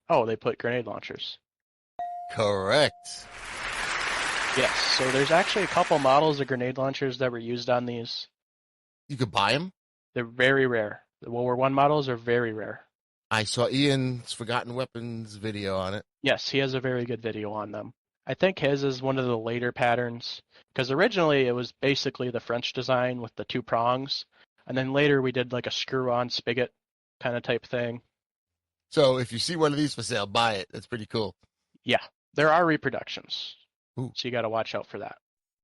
Oh, they put grenade launchers. Correct. Yes, so there's actually a couple models of grenade launchers that were used on these. You could buy them? They're very rare. The World War I models are very rare. I saw Ian's Forgotten Weapons video on it. Yes, he has a very good video on them. I think his is one of the later patterns, because originally it was basically the French design with the two prongs, and then later we did like a screw-on spigot kind of type thing. So if you see one of these for sale, buy it. That's pretty cool. Yeah, there are reproductions, Ooh. so you got to watch out for that.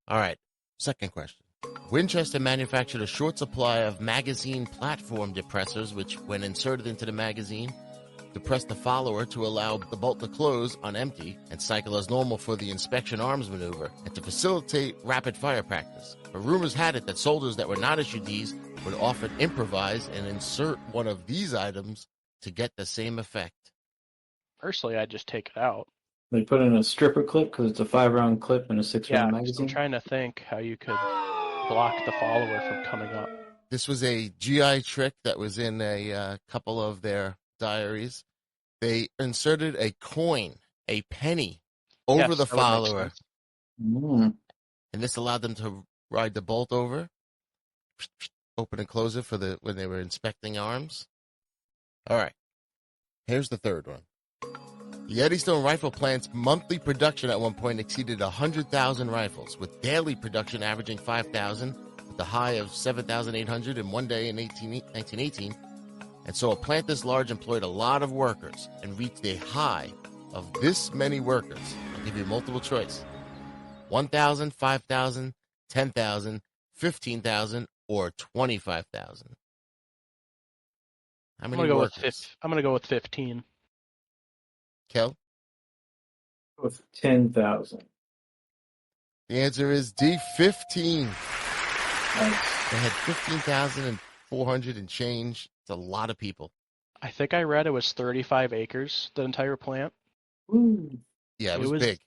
All right, second question. Winchester manufactured a short supply of magazine platform depressors, which, when inserted into the magazine, depress the follower to allow the bolt to close on empty and cycle as normal for the inspection arms maneuver and to facilitate rapid fire practice. But rumors had it that soldiers that were not issued these would often improvise and insert one of these items to get the same effect. Personally, I just take it out. They put in a stripper clip because it's a 5-round clip and a 6-round Yeah, magazine. I'm trying to think how you could block the follower from coming up. This was a GI trick that was in a couple of their diaries. They inserted a coin, a penny, over the follower. Mm. And this allowed them to ride the bolt over, open and close it when they were inspecting arms. All right. Here's the third one. The Eddystone Rifle plant's monthly production at one point exceeded 100,000 rifles, with daily production averaging 5,000, with the high of 7,800 in one day in 1918. And so a plant this large employed a lot of workers and reached a high of this many workers. I'll give you multiple choice. 1,000, 5,000, 10,000, 15,000, or 25,000. How many workers? I'm going to go with 15. Kel? With 10,000. The answer is D, 15. Nice. They had 15,400 and change. It's a lot of people. I think I read it was 35 acres, the entire plant. Ooh. Yeah, it was big.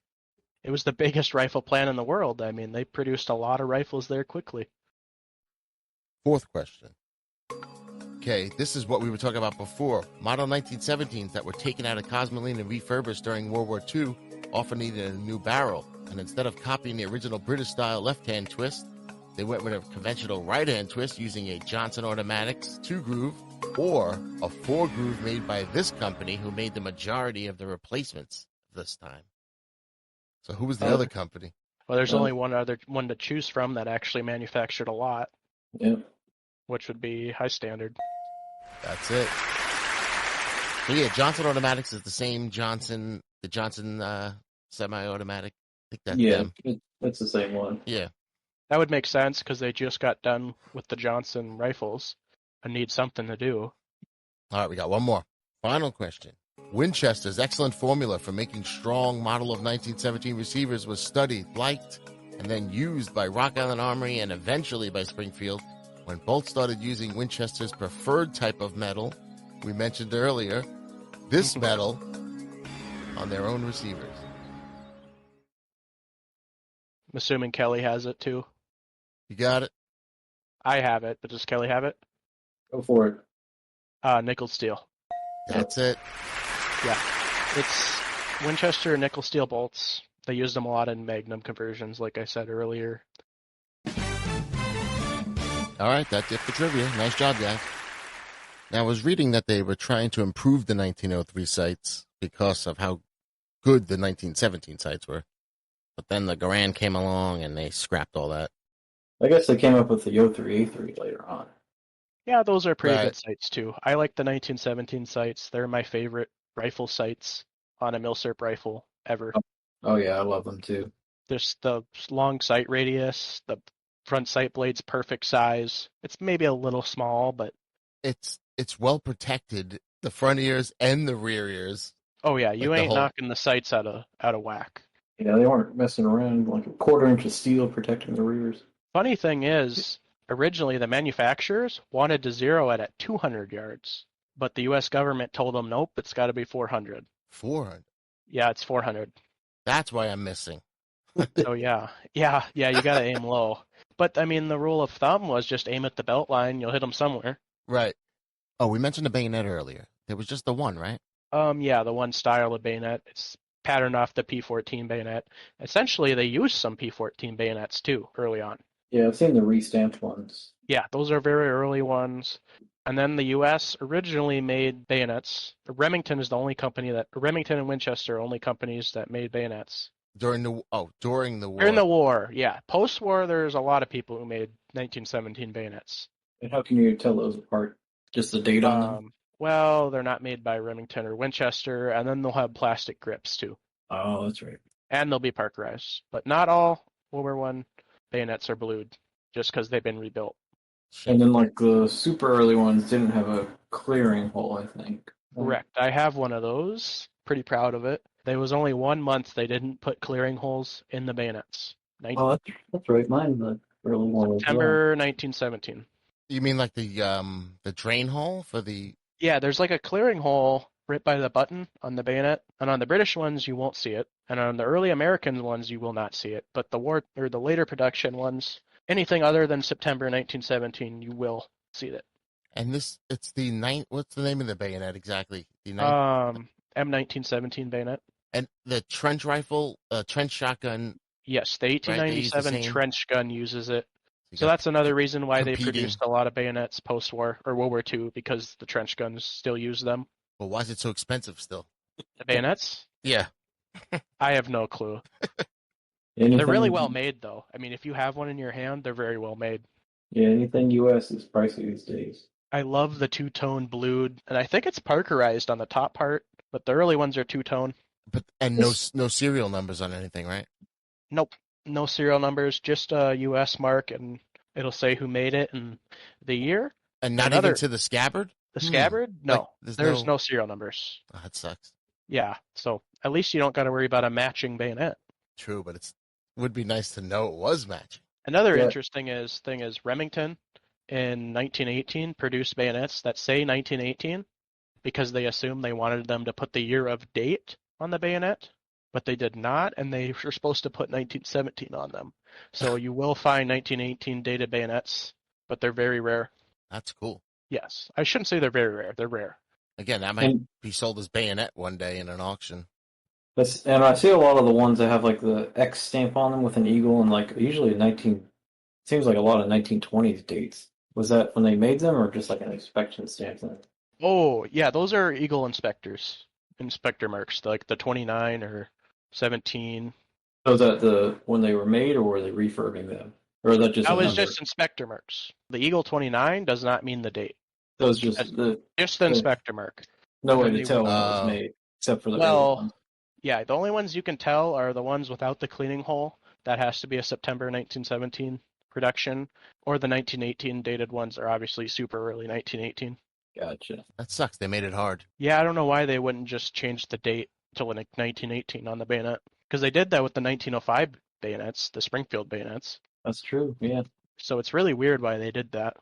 It was the biggest rifle plant in the world. I mean, they produced a lot of rifles there quickly. Fourth question. Okay, this is what we were talking about before. Model 1917s that were taken out of Cosmoline and refurbished during World War II often needed a new barrel. And instead of copying the original British-style left-hand twist, they went with a conventional right-hand twist using a Johnson Automatics 2-groove or a 4-groove made by this company who made the majority of the replacements this time. So who was the other company? Well, there's only one other one to choose from that actually manufactured a lot. Yeah. Which would be High Standard. That's it. So yeah, Johnson Automatics is the same Johnson, the Johnson semi-automatic. I think that's them. It's the same one. Yeah. That would make sense because they just got done with the Johnson rifles and need something to do. All right, we got one more. Final question. Winchester's excellent formula for making strong model of 1917 receivers was studied, liked, and then used by Rock Island Armory and eventually by Springfield when both started using Winchester's preferred type of metal, we mentioned earlier, this metal, on their own receivers. I'm assuming Kelly has it too. You got it? I have it, but does Kelly have it? Go for it. Nickel steel. That's it. Yeah. It's Winchester nickel steel bolts. They use them a lot in Magnum conversions, like I said earlier. All right, that's it for trivia. Nice job, guys. Now, I was reading that they were trying to improve the 1903 sights because of how good the 1917 sights were. But then the Garand came along and they scrapped all that. I guess they came up with the O3A3 later on. Yeah, those are pretty good sights too. I like the 1917 sights. They're my favorite rifle sights on a Milsurp rifle ever. Oh yeah, I love them too. There's the long sight radius, the front sight blade's perfect size. It's maybe a little small, but it's well protected, the front ears and the rear ears. Oh yeah, you ain't knocking the sights out of whack. Yeah, they weren't messing around. Like a 1/4 inch of steel protecting the rears. Funny thing is, originally the manufacturers wanted to zero it at 200 yards, but the U.S. government told them, nope, it's got to be 400. 400? Yeah, it's 400. That's why I'm missing. So yeah, you got to aim low. But I mean, the rule of thumb was just aim at the belt line, you'll hit them somewhere. Right. Oh, we mentioned the bayonet earlier. There was just the one, right? Yeah, the one style of bayonet. It's patterned off the P14 bayonet. Essentially, they used some P14 bayonets too early on. Yeah, I've seen the restamped ones. Yeah, those are very early ones. And then the U.S. originally made bayonets. Remington is the only company Remington and Winchester are only companies that made bayonets. During the war. During the war, yeah. Post-war, there's a lot of people who made 1917 bayonets. And how can you tell those apart? Just the date on them? Well, they're not made by Remington or Winchester, and then they'll have plastic grips too. Oh, that's right. And they'll be Parkerized. But not all World War I bayonets are blued, just because they've been rebuilt. And then, like, the super early ones didn't have a clearing hole, I think. Correct. I have one of those. Pretty proud of it. There was only 1 month they didn't put clearing holes in the bayonets. Oh, that's right. Mine, the early one. September 1917. You mean like the drain hole for the? Yeah, there's like a clearing hole right by the button on the bayonet, and on the British ones you won't see it, and on the early American ones you will not see it. But the later production ones, anything other than September 1917, you will see it. And it's the what's the name of the bayonet exactly? The M1917 bayonet. And the trench rifle, trench shotgun. Yes, the 1897 trench gun uses it. So that's another reason why they produced a lot of bayonets post-war or World War II, because the trench guns still use them. Well, why is it so expensive still? The bayonets? Yeah. I have no clue. They're really well made, though. I mean, if you have one in your hand, they're very well made. Yeah, anything U.S. is pricey these days. I love the two-tone blued, and I think it's Parkerized on the top part, but the early ones are two-tone. And no serial numbers on anything, right? Nope, no serial numbers, just a U.S. mark, and it'll say who made it and the year. And not even to the scabbard? The scabbard? No, like, there's no serial numbers. Oh, that sucks. Yeah, so at least you don't got to worry about a matching bayonet. True, but would be nice to know it was matching. Another interesting thing is Remington in 1918 produced bayonets that say 1918 because they assumed they wanted them to put the year of date on the bayonet, but they did not, and they were supposed to put 1917 on them. So you will find 1918 dated bayonets, but they're very rare. That's cool. Yes, I shouldn't say they're very rare. They're rare. Again, that might be sold as bayonet one day in an auction. And I see a lot of the ones that have like the X stamp on them with an eagle, and like usually seems like a lot of 1920s dates. Was that when they made them, or just like an inspection stamp then? Oh, yeah, those are Eagle inspector marks, like the 29 or 17. So is that when they were made, or were they refurbing them? Or is that just that was just inspector marks. The Eagle 29 does not mean the date. So it's just the inspector mark. No way to tell when it was made, except for the early ones. Yeah, the only ones you can tell are the ones without the cleaning hole. That has to be a September 1917 production, or the 1918 dated ones are obviously super early 1918. Gotcha. That sucks. They made it hard. Yeah, I don't know why they wouldn't just change the date to like 1918 on the bayonet, because they did that with the 1905 bayonets, the Springfield bayonets. That's true, yeah. So it's really weird why they did that.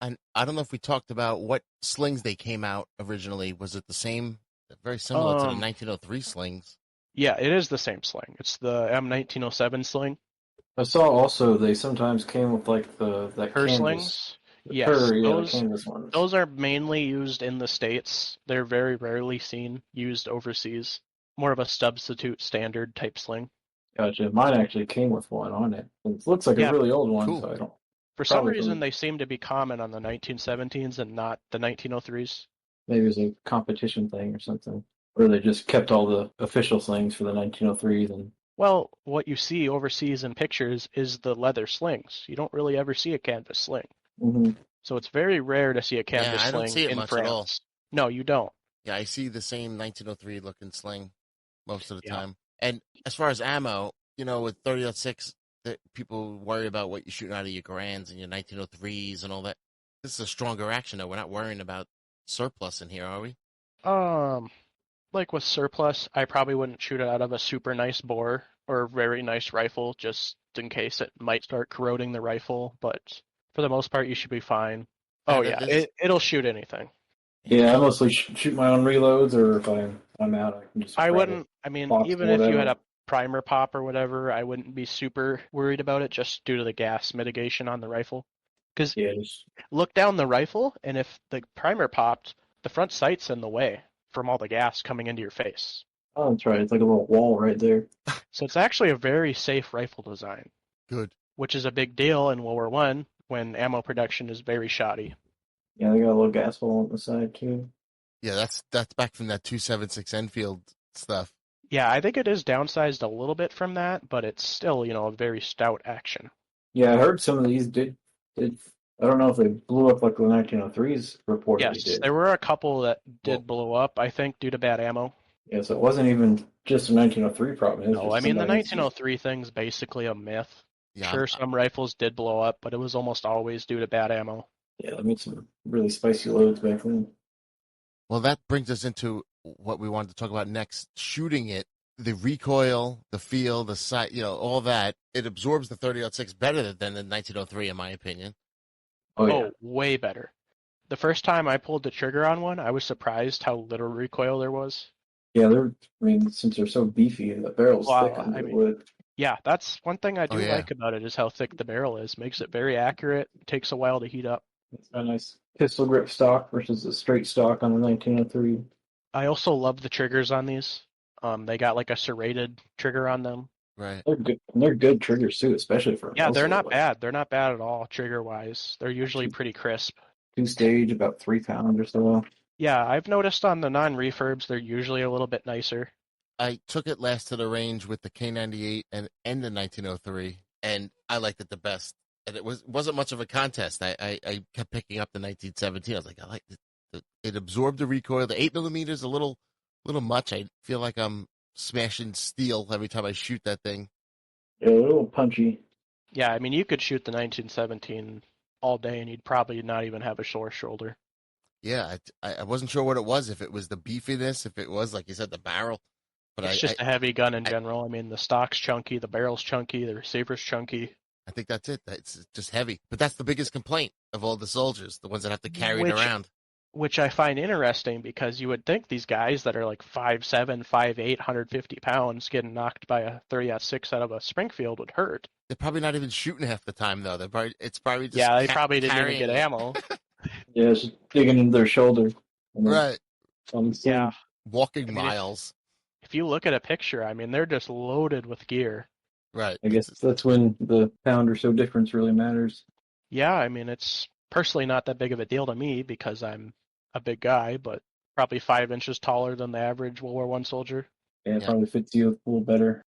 And I don't know if we talked about what slings they came out originally. Was it the same, very similar to the 1903 slings? Yeah, it is the same sling. It's the M1917 sling. I saw also they sometimes came with like the canvas slings. Yes, canvas ones. Those are mainly used in the States. They're very rarely used overseas. More of a substitute standard type sling. Gotcha. Mine actually came with one on it. It looks like a really old one, cool. So I don't. For some reason, they seem to be common on the 1917s and not the 1903s. Maybe it was a competition thing or something. Or they just kept all the official slings for the 1903s. Well, what you see overseas in pictures is the leather slings. You don't really ever see a canvas sling. Mm-hmm. So it's very rare to see a canvas sling don't see it in much France. At all. No, you don't. Yeah, I see the same 1903 looking sling most of the time. And as far as ammo, with 30-06, people worry about what you're shooting out of your Garands and your 1903s and all that. This is a stronger action, though. We're not worrying about surplus in here, are we? Like with surplus, I probably wouldn't shoot it out of a super nice bore or a very nice rifle, just in case it might start corroding the rifle. But for the most part, you should be fine. Oh yeah, it'll shoot anything. Yeah, I mostly shoot my own reloads, or if I'm out, I can just. I wouldn't. I mean, even if you had a primer pop or whatever, I wouldn't be super worried about it, just due to the gas mitigation on the rifle. Because look down the rifle, and if the primer popped, the front sight's in the way from all the gas coming into your face. Oh, that's right. It's like a little wall right there. So it's actually a very safe rifle design, Good. which is a big deal in World War One when ammo production is very shoddy. Yeah, they got a little gas hole on the side too. Yeah, that's back from that 276 Enfield stuff. Yeah, I think it is downsized a little bit from that, but it's still, a very stout action. Yeah, I heard some of these did. I don't know if they blew up like the 1903s reportedly Yes, did. there were a couple that Well, did blow up, I think, due to bad ammo. Yeah, so it wasn't even just a 1903 problem. It was No, I just mean, the somebody else. 1903 thing's basically a myth. yeah, Sure, some rifles did blow up, but it was almost always due to bad ammo. Yeah, they made some really spicy loads back then. well, that brings us into what we wanted to talk about next. Shooting it, the recoil, the feel, the sight, all that. It absorbs the 30-06 better than the 1903, in my opinion. Oh yeah, Oh, way better. The first time I pulled the trigger on one, I was surprised how little recoil there was. yeah. They're. I mean, since they're so beefy, the barrel's thick Wow, under the wood. yeah, that's one thing I Oh do yeah, like about it is how thick the barrel is. Makes it very accurate. Takes a while to heat up. It's got a nice pistol grip stock versus the straight stock on the 1903. I also love the triggers on these. They got like a serrated trigger on them. right. They're good. And they're good triggers too, especially for a Yeah, they're muzzle. not Like bad. They're not bad at all trigger wise. They're usually two, pretty crisp. two stage, about 3 pounds or so. Yeah, I've noticed on the non-refurbs they're usually a little bit nicer. I took it last to the range with the K98 and the 1903, and I liked it the best. And wasn't much of a contest. I kept picking up the 1917. I was like, I like it. It absorbed the recoil. The 8 millimeters a little much. I feel like I'm smashing steel every time I shoot that thing. Yeah, they're a little punchy. Yeah, I mean you could shoot the 1917 all day and you'd probably not even have a sore shoulder. Yeah, I wasn't sure what it was. If it was the beefiness, if it was like you said the barrel, but It's just a heavy gun in general. I mean the stock's chunky, the barrel's chunky, the receiver's chunky. I think that's it. It's just heavy. But that's the biggest complaint of all the soldiers, the ones that have to carry it Which around. which I find interesting because you would think these guys that are like 5'7", 5'8", 150 pounds getting knocked by a 30-06 out of a Springfield would hurt. They're probably not even shooting half the time though. It's probably just Yeah, they probably didn't even carrying get it. ammo. Yeah, it's just digging into their shoulder. And then Right. on the sling. Yeah, Walking I mean miles. if you look at a picture, I mean they're just loaded with gear. Right. I guess that's when the pound or so difference really matters. Yeah, I mean it's personally not that big of a deal to me because I'm a big guy, but probably 5 inches taller than the average World War One soldier. Yeah, it Yeah. probably fits you a little better.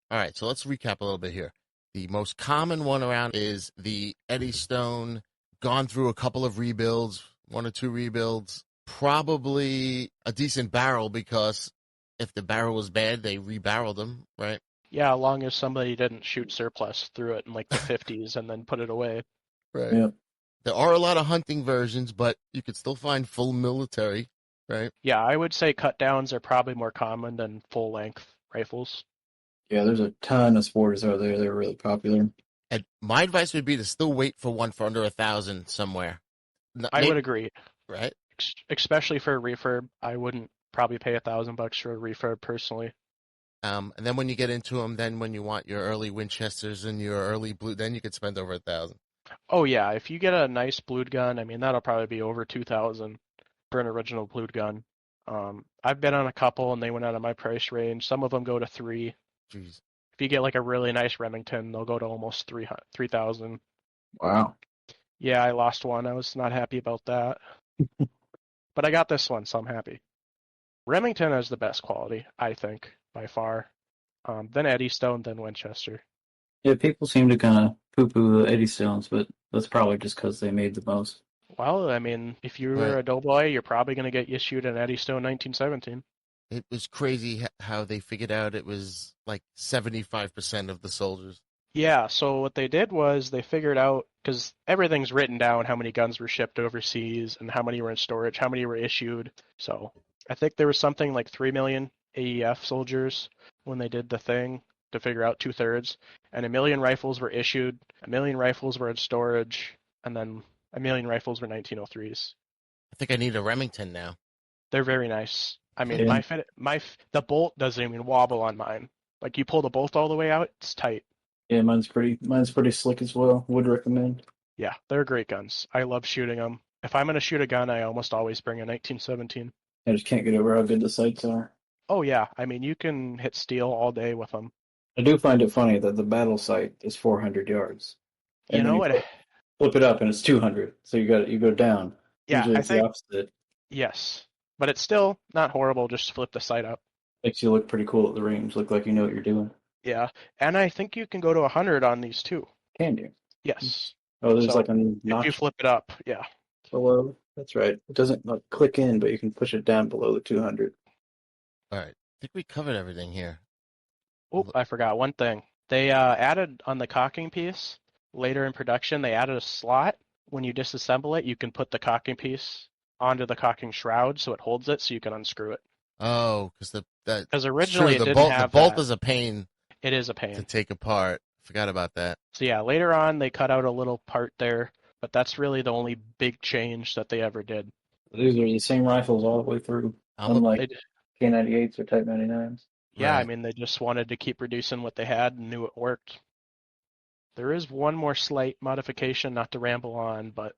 All right, so let's recap a little bit here. The most common one around is the Eddystone, gone through a couple of rebuilds, 1 or 2 rebuilds, probably a decent barrel because if the barrel was bad, they rebarreled them, right? Yeah, as long as somebody didn't shoot surplus through it in like the 50s and then put it away. Right. Yeah. There are a lot of hunting versions, but you could still find full military, right? Yeah, I would say cut downs are probably more common than full length rifles. Yeah, there's a ton of sports out there. They're really popular. And my advice would be to still wait for one for under 1,000 somewhere. I would agree, Right? especially for a refurb. I wouldn't probably pay $1,000 for a refurb personally. And then when you get into them, then when you want your early Winchesters and your early blue, then you could spend over 1,000. Oh yeah, if you get a nice blued gun, I mean that'll probably be over 2,000 for an original blued gun. I've been on a couple and they went out of my price range. Some of them go to 3. Jeez. If you get like a really nice Remington, they'll go to almost 3,000. Wow. Yeah, I lost one. I was not happy about that. But I got this one, so I'm happy. Remington has the best quality, I think, by far. Then Eddystone, then Winchester. Yeah, people seem to kind of poo-poo the Eddystones, but that's probably just because they made the most. Well, I mean, if you were Right. a doughboy, you're probably going to get issued an Eddystone 1917. It was crazy how they figured out it was like 75% of the soldiers. Yeah, so what they did was they figured out, because everything's written down, how many guns were shipped overseas and how many were in storage, how many were issued. So I think there was something like 3 million AEF soldiers when they did the thing to figure out 2/3, and 1 million rifles were issued, 1 million rifles were in storage, and then 1 million rifles were 1903s. I think I need a Remington now. They're very nice. I mean, Yeah. the bolt doesn't even wobble on mine. Like you pull the bolt all the way out, it's tight. Yeah, mine's pretty slick as well. Would recommend. Yeah, they're great guns. I love shooting them. If I'm going to shoot a gun, I almost always bring a 1917. I just can't get over how good the sights are. Oh yeah, I mean you can hit steel all day with them. I do find it funny that the battle sight is 400 yards, You and then know you what? flip it up and it's 200. So you go down. Yeah, Usually I it's the think opposite. yes, but it's still not horrible. Just flip the sight up. Makes you look pretty cool at the range. Look like you know what you're doing. Yeah, and I think you can go to 100 on these too. Can you? Yes. Oh, there's So like a if you notch flip it up, yeah. below. That's right. It doesn't like click in, but you can push it down below the 200. All right. I think we covered everything here. Oh, I forgot one thing. They added on the cocking piece later in production. They added a slot. When you disassemble it, you can put the cocking piece onto the cocking shroud so it holds it, so you can unscrew it. Oh, because that Because it's true. originally it didn't The have bolt that. is a pain It is a to pain. take apart. Forgot about that. So yeah, later on they cut out a little part there, but that's really the only big change that they ever did. These are the same rifles all the way through, I'm a, unlike They, K98s or Type 99s. yeah, I right. mean they just wanted to keep reducing what they had and knew it worked. There is one more slight modification, not to ramble on, but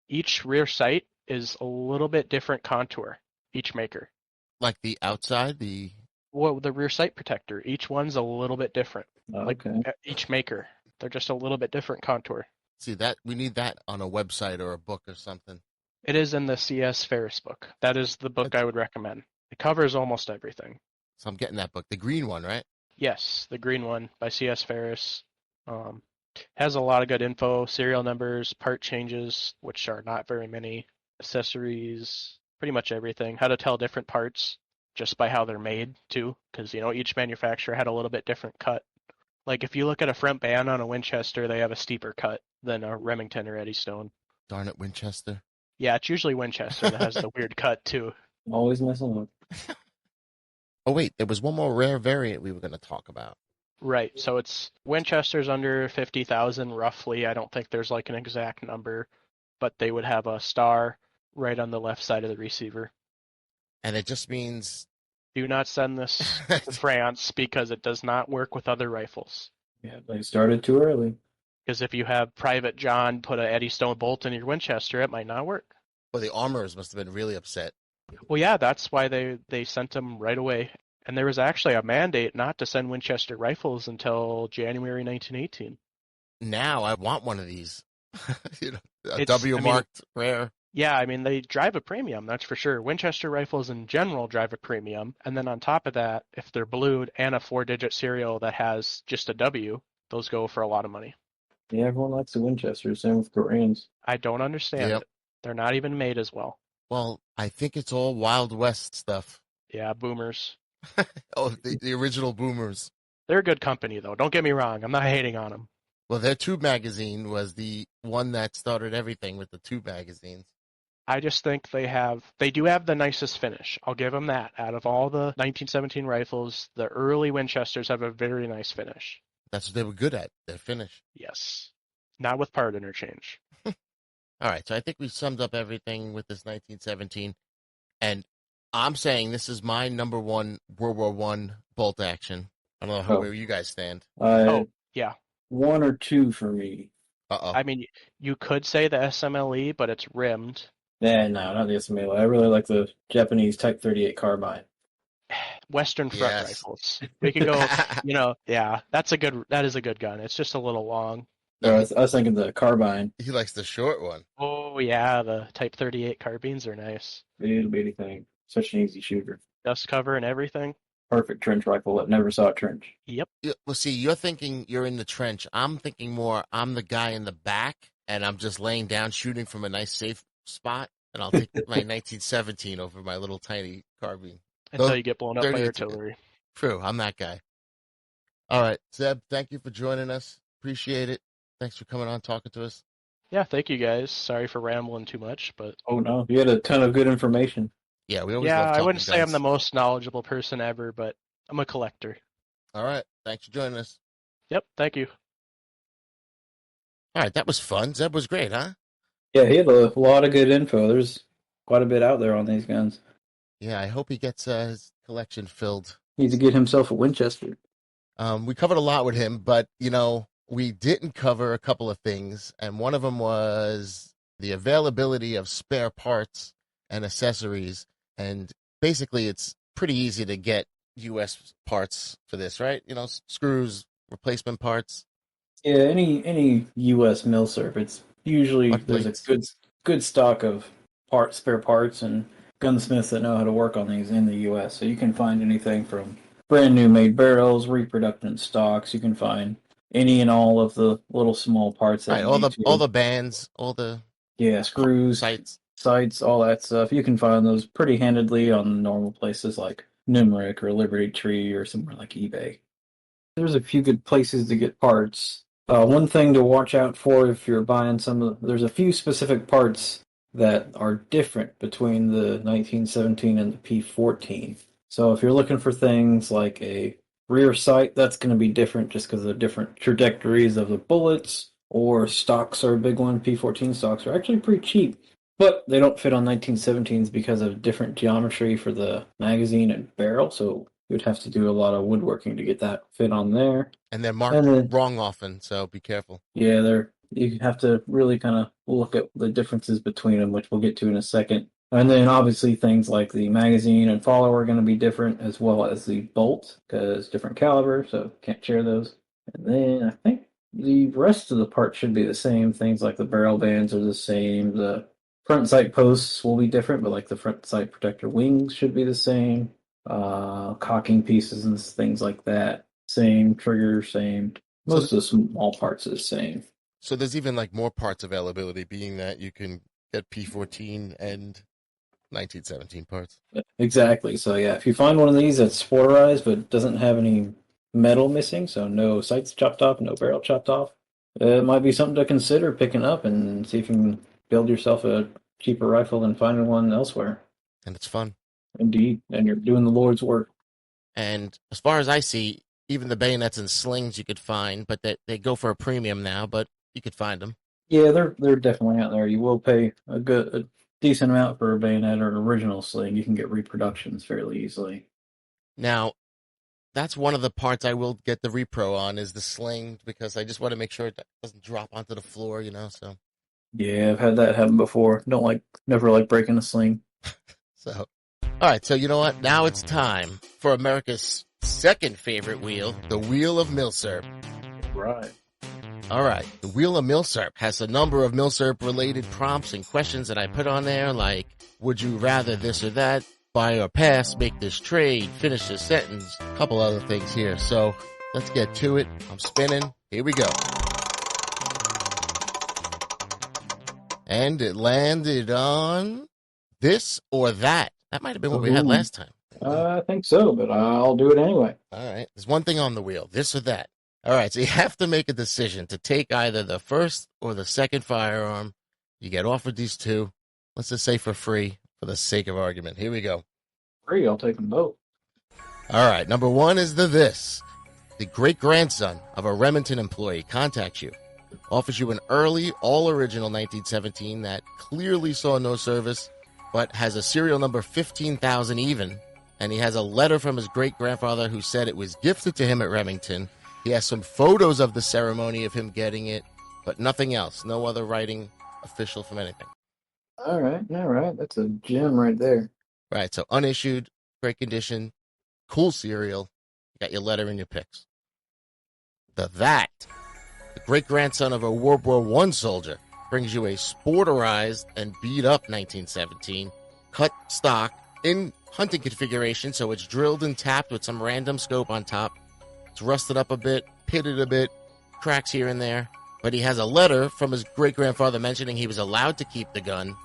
each rear sight is a little bit different contour, each maker. Like the outside, the Well, the rear sight protector, each one's a little bit different. Oh, Like okay. each maker, they're just a little bit different contour. see that we need that on a website or a book or something. It is in the CS Ferris book. That is the book I would recommend. It covers almost everything. So I'm getting that book, the green one, right? Yes, the green one by CS Ferris. Um, has a lot of good info, serial numbers, part changes, which are not very many, accessories, pretty much everything. How to tell different parts just by how they're made too, because each manufacturer had a little bit different cut. Like if you look at a front band on a Winchester, they have a steeper cut than a Remington or Eddystone. Darn it, Winchester. Yeah, it's usually Winchester that has the weird cut too. Always messing up. Oh wait, there was one more rare variant we were going to talk about. Right. So it's Winchester's under 50,000 roughly. I don't think there's like an exact number, but they would have a star right on the left side of the receiver. And it just means Do not send this to France because it does not work with other rifles. Yeah, they started too early. Because if you have Private John put a Eddystone bolt in your Winchester, it might not work. well, the armorers must have been really upset. Well, yeah, that's why they sent them right away. And there was actually a mandate not to send Winchester rifles until January 1918. Now I want one of these. A It's, W I mean, marked rare. yeah, I mean, they drive a premium, that's for sure. Winchester rifles in general drive a premium. And then on top of that, if they're blued and a 4-digit serial that has just a W, those go for a lot of money. Yeah, everyone likes the Winchester. Same with Koreans. I don't understand Yep. it. They're not even made as well. Well, I think it's all Wild West stuff. Yeah, boomers. Oh, the original boomers. They're good company, though. Don't get me wrong. I'm not hating on them. Well, their tube magazine was the one that started everything with the tube magazines. I just think they do have the nicest finish. I'll give them that. Out of all the 1917 rifles, the early Winchesters have a very nice finish. That's what they were good at, their finish. Yes. Not with part interchange. All right, so I think we summed up everything with this 1917. And I'm saying this is my number one World War One bolt action. I don't know where you guys stand. Oh, yeah. One or two for me. Uh-oh. I mean, you could say the SMLE, but it's rimmed. Yeah, no, not the SMA. I really like the Japanese Type 38 carbine. Western front Yes. rifles. We can go, yeah, that is a good gun. It's just a little long. No, I was thinking the carbine. He likes the short one. Oh, yeah, the Type 38 carbines are nice. It'll be anything. Such an easy shooter. Dust cover and everything. Perfect trench rifle that never saw a trench. Yep. Yeah, well, see, you're thinking you're in the trench. I'm thinking more I'm the guy in the back, and I'm just laying down shooting from a nice safe spot, and I'll take my 1917 over my little tiny carbine. Until you get blown up by 30 artillery. True, I'm that guy. All right, Zeb, thank you for joining us. Appreciate it. Thanks for coming on, talking to us. Yeah, thank you guys. Sorry for rambling too much, but Oh, no. You had a ton of good information. Yeah, we always yeah, love talking I wouldn't say I'm guns. the most knowledgeable person ever, but I'm a collector. All right, thanks for joining us. Yep, thank you. All right, that was fun. Zeb was great, huh? Yeah, he had a lot of good info. There's quite a bit out there on these guns. Yeah, I hope he gets his collection filled. Needs to get himself a Winchester. We covered a lot with him, but, we didn't cover a couple of things, and one of them was the availability of spare parts and accessories, and basically it's pretty easy to get U.S. parts for this, right? Screws, replacement parts, Yeah, any U.S. milsurp, it's usually butt there's a plates. good stock of spare parts, and gunsmiths that know how to work on these in the U.S. So you can find anything from brand new made barrels, reproductant stocks. You can find any and all of the little small parts that Right, you all need the to. bands, all the Yeah, screws, sights. sights, all that stuff. You can find those pretty handedly on normal places like Nimerick or Liberty Tree or somewhere like eBay. There's a few good places to get parts. One thing to watch out for if you're buying there's a few specific parts that are different between the 1917 and the P14. So if you're looking for things like a rear sight, that's going to be different just because of the different trajectories of the bullets. Or stocks are a big one. P14 stocks are actually pretty cheap, but they don't fit on 1917s because of different geometry for the magazine and barrel. So you'd have to do a lot of woodworking to get that fit on there. And they're marked And then, wrong often, so be careful. yeah, you have to really kind of look at the differences between them, which we'll get to in a second. And then obviously things like the magazine and follower are going to be different, as well as the bolt, because different caliber, so can't share those. And then I think the rest of the parts should be the same. Things like the barrel bands are the same. The front sight posts will be different, but like the front sight protector wings should be the same. Cocking pieces and things like that. Same trigger, same. So, Most of the small parts are the same. so there's even like more parts availability, being that you can get P14 and 1917 parts. Exactly. So yeah, if you find one of these that's sporterized but doesn't have any metal missing, so no sights chopped off, no barrel chopped off, it might be something to consider picking up and see if you can build yourself a cheaper rifle than finding one elsewhere. And it's fun. Indeed, and you're doing the Lord's work. And as far as I see, even the bayonets and slings you could find, but they go for a premium now, but you could find them. Yeah, they're definitely out there. You will pay a decent amount for a bayonet or an original sling. You can get reproductions fairly easily. Now, that's one of the parts I will get the repro on is the sling, because I just want to make sure it doesn't drop onto the floor, so. Yeah, I've had that happen before. Never like breaking a sling. So, all right, so you know what? Now it's time for America's second favorite wheel, the Wheel of Milsurp. Right. All right, the Wheel of Milsurp has a number of Milsurp-related prompts and questions that I put on there, like, would you rather this or that, buy or pass, make this trade, finish this sentence, a couple other things here. So let's get to it. I'm spinning. Here we go. And it landed on this or that. That might have been what we had last time. I think so, but I'll do it anyway. All right. There's one thing on the wheel, this or that. All right. So you have to make a decision to take either the first or the second firearm. You get offered these two. Let's just say for free, for the sake of argument. Here we go. Free, I'll take them both. All right. Number one is this. The great-grandson of a Remington employee contacts you, offers you an early, all-original 1917 that clearly saw no service, but has a serial number 15,000 even, and he has a letter from his great-grandfather who said it was gifted to him at Remington. He has some photos of the ceremony of him getting it, but nothing else. No other writing official from anything. All right. That's a gem right there. Right, so unissued, great condition, cool serial. You got your letter and your pics. The great-grandson of a World War I soldier, brings you a sporterized and beat-up 1917, cut stock in hunting configuration, so it's drilled and tapped with some random scope on top. It's rusted up a bit, pitted a bit, cracks here and there. But he has a letter from his great-grandfather mentioning he was allowed to keep the gun.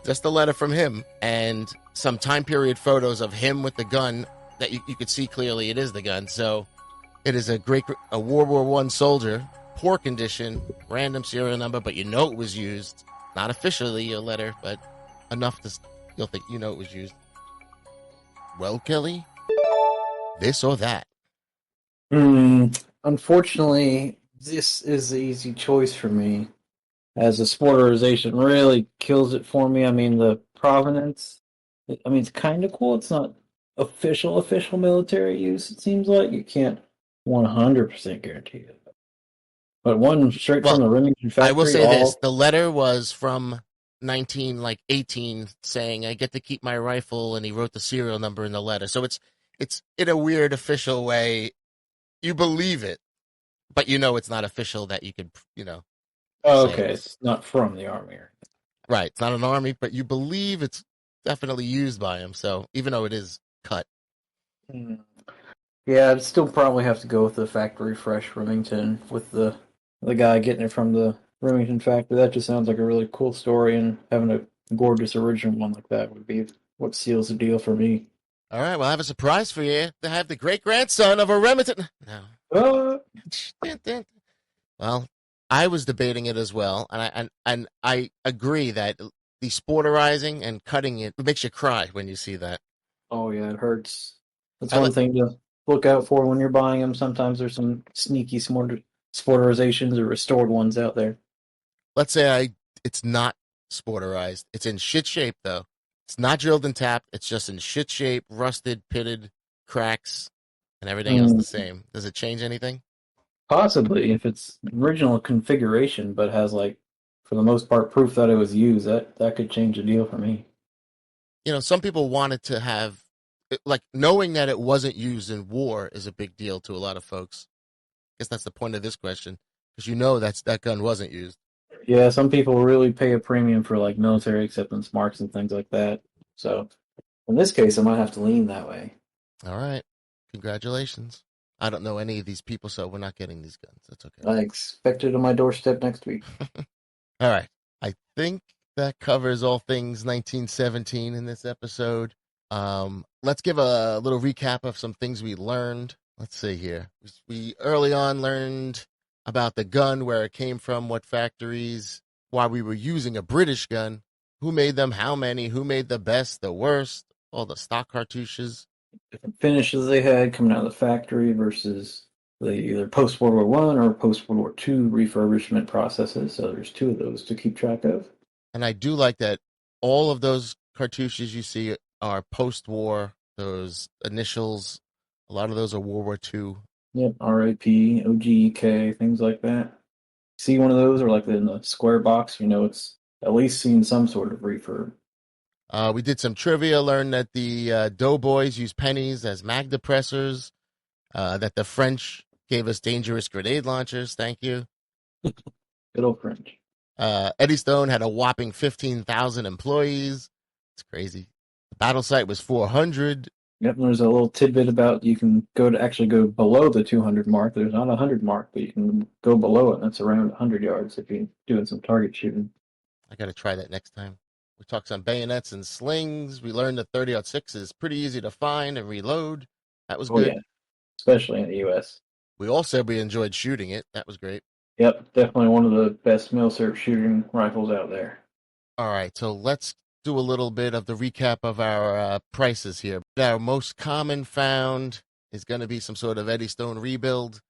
Just a letter from him, and some time period photos of him with the gun that you could see clearly it is the gun. So it is a World War I soldier, poor condition, random serial number, but it was used. Not officially a letter, but enough to you'll think it was used. Well, Kelly, this or that? Unfortunately, this is the easy choice for me, as the sporterization really kills it for me. I mean, the provenance, it's kind of cool. It's not official military use, it seems like. You can't 100% guarantee it. But one straight from the Remington factory. I will say this. The letter was from M1918 saying, I get to keep my rifle, and he wrote the serial number in the letter. So it's in a weird official way. You believe it, but you know it's not official that you could, Oh, say. okay, it's not from the army. Right. It's not an army, but you believe it's definitely used by him. So even though it is cut. Hmm. Yeah, I'd still probably have to go with the factory fresh Remington with the guy getting it from the Remington factory. That just sounds like a really cool story, and having a gorgeous original one like that would be what seals the deal for me. All right. Well, I have a surprise for you. To have the great grandson of a Remington. No. Uh, Well, I was debating it as well, and I agree that the sporterizing and cutting it makes you cry when you see that. oh yeah, it hurts. That's I one let, thing to look out for when you're buying them. Sometimes there's some sneaky sporterizations or restored ones out there. let's say it's not sporterized. It's in shit shape though. It's not drilled and tapped. It's just in shit shape, rusted, pitted, cracks, and everything else the Mm, same. Does it change anything? possibly if it's original configuration, but has like, for the most part, proof that it was used. That could change the deal for me. Some people wanted to have, like, knowing that it wasn't used in war is a big deal to a lot of folks. I guess that's the point of this question, because that gun wasn't used. Yeah, some people really pay a premium for like military acceptance marks and things like that. So in this case, I might have to lean that way. All right. Congratulations. I don't know any of these people, so we're not getting these guns. That's okay. I expect it on my doorstep next week. All right. I think that covers all things 1917 in this episode. Let's give a little recap of some things we learned. Let's see here. We early on learned about the gun, where it came from, what factories, why we were using a British gun, who made them, how many, who made the best, the worst, all the stock cartouches. Different finishes they had coming out of the factory versus the either post World War One or post World War Two refurbishment processes. So there's two of those to keep track of. And I do like that all of those cartouches you see are post-war. Those initials, a lot of those are World War II. Yep, RAP, OGEK, things like that. See one of those or like in the square box, it's at least seen some sort of refurb. We did some trivia, learned that the doughboys used pennies as mag depressors, that the French gave us dangerous grenade launchers. Thank you. Good old French. Eddie Stone had a whopping 15,000 employees. It's crazy. The battle site was 400. Yep, and there's a little tidbit about you can actually go below the 200 mark. There's not a 100 mark, but you can go below it, and that's around 100 yards if you're doing some target shooting. I got to try that next time. We talked some bayonets and slings. We learned that 30-06 is pretty easy to find and reload. That was Oh good. yeah, especially in the U.S. We all said we enjoyed shooting it. That was great. Yep, definitely one of the best Milsurp shooting rifles out there. All right, so let's do a little bit of the recap of our prices here. Our most common found is going to be some sort of Eddie Stone rebuild.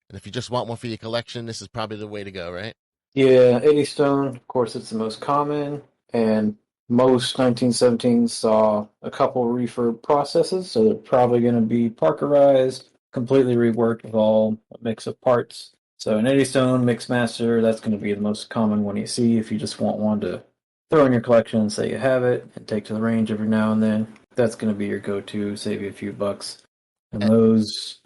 And if you just want one for your collection, this is probably the way to go, right? Yeah, Eddie Stone, of course, it's the most common, and most 1917s saw a couple refurb processes, so they're probably going to be Parkerized, completely reworked with all a mix of parts. So an Eddie Stone Mixmaster, that's going to be the most common one you see if you just want one to throw in your collection and say you have it and take to the range every now and then. That's going to be your go-to, save you a few bucks. And Uh, those,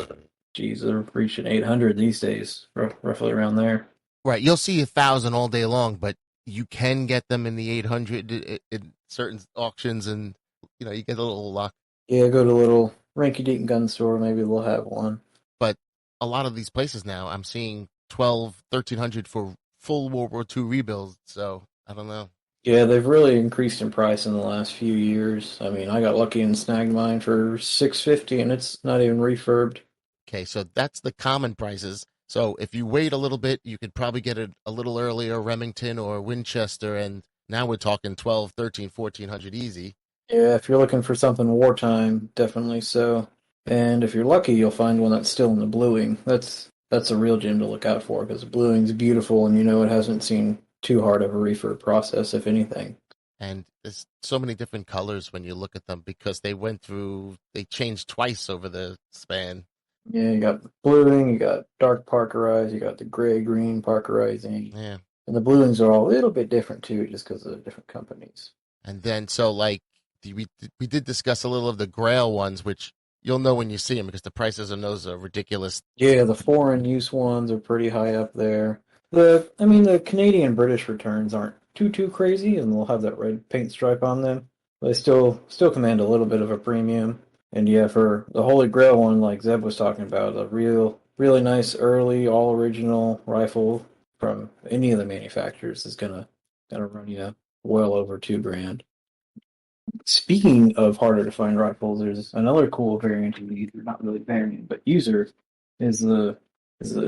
geez, they're reaching 800 these days, roughly around there. right, you'll see 1,000 all day long, but you can get them in the 800 in certain auctions, and you get a little luck. Yeah, go to a little rinky-dink gun store. Maybe they'll have one. But a lot of these places now, I'm seeing 12, 1,300 for full World War II rebuilds. So I don't know. Yeah, they've really increased in price in the last few years. I mean, I got lucky and snagged mine for $650, and it's not even refurbed. Okay, so that's the common prices. So if you wait a little bit, you could probably get it a little earlier, Remington or Winchester, and now we're talking 12, 13, 1,400 easy. Yeah, if you're looking for something wartime, definitely so. And if you're lucky, you'll find one that's still in the bluing. That's a real gem to look out for because the bluing's beautiful, and it hasn't seen too hard of a refurb process, if anything. And there's so many different colors when you look at them because they changed twice over the span. Yeah, you got bluing, you got dark Parkerized, you got the gray-green Parkerizing. Yeah. And the bluings are all a little bit different too, just because of the different companies. And then, so like, we did discuss a little of the Grail ones, which you'll know when you see them because the prices on those are ridiculous. Yeah, the foreign use ones are pretty high up there. The Canadian British returns aren't too crazy, and they'll have that red paint stripe on them. But they still command a little bit of a premium. And yeah, for the Holy Grail one, like Zeb was talking about, a really nice early all original rifle from any of the manufacturers is gonna run you well over $2,000. Speaking of harder to find rifles, there's another cool variant of these, or not really variant, but user is the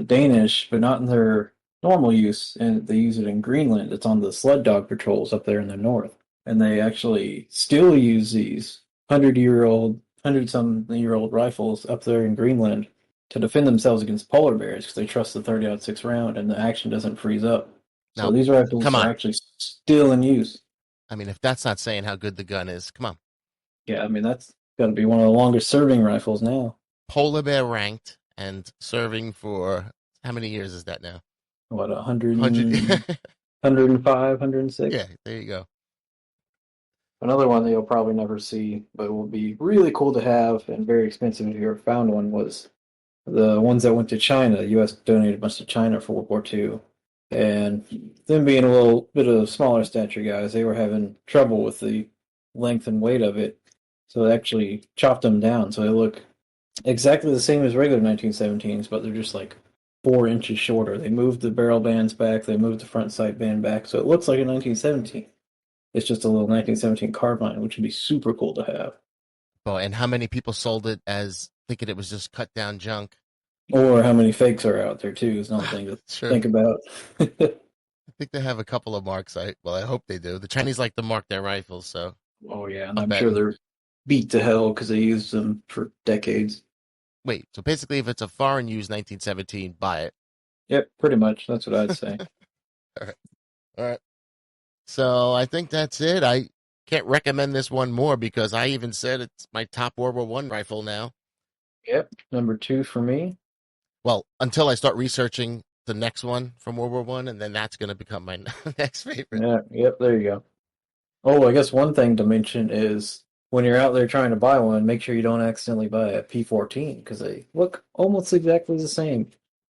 Danish, but not in their normal use, and they use it in Greenland. It's on the sled dog patrols up there in the north, and they actually still use these 100-some-year-old rifles up there in Greenland to defend themselves against polar bears because they trust the 30-06 round and the action doesn't freeze up. So Now, these rifles come are on. actually still in use. I mean, if that's not saying how good the gun is, come on. Yeah, I mean that's got to be one of the longest serving rifles now. Polar bear ranked and serving for how many years is that now? What, 100, 100. 105, 106? Yeah, there you go. Another one that you'll probably never see, but will be really cool to have and very expensive if you ever found one, was the ones that went to China. The U.S. donated a bunch to China for World War II. And them being a little bit of smaller stature guys, they were having trouble with the length and weight of it. So they actually chopped them down. So they look exactly the same as regular 1917s, but they're just like 4 inches shorter. They moved the barrel bands back, they moved the front sight band back, so it looks like a 1917. It's just a little 1917 carbine, which would be super cool to have. Oh, and how many people sold it as thinking it was just cut down junk? Or how many fakes are out there, too, is another thing to Sure. think about. I think they have a couple of marks. I hope they do. The Chinese like to mark their rifles, so. Oh, yeah, and I'm I'm sure betting. they're beat to hell because they used them for decades. Wait, so basically, if it's a foreign used 1917, buy it. Yep, pretty much. That's what I'd say. All right. So I think that's it. I can't recommend this one more because I even said it's my top World War I rifle now. Yep, number 2 for me. Well, until I start researching the next one from World War One, and then that's going to become my next favorite. Yeah, yep, there you go. Oh, I guess one thing to mention is when you're out there trying to buy one, make sure you don't accidentally buy a P14 because they look almost exactly the same.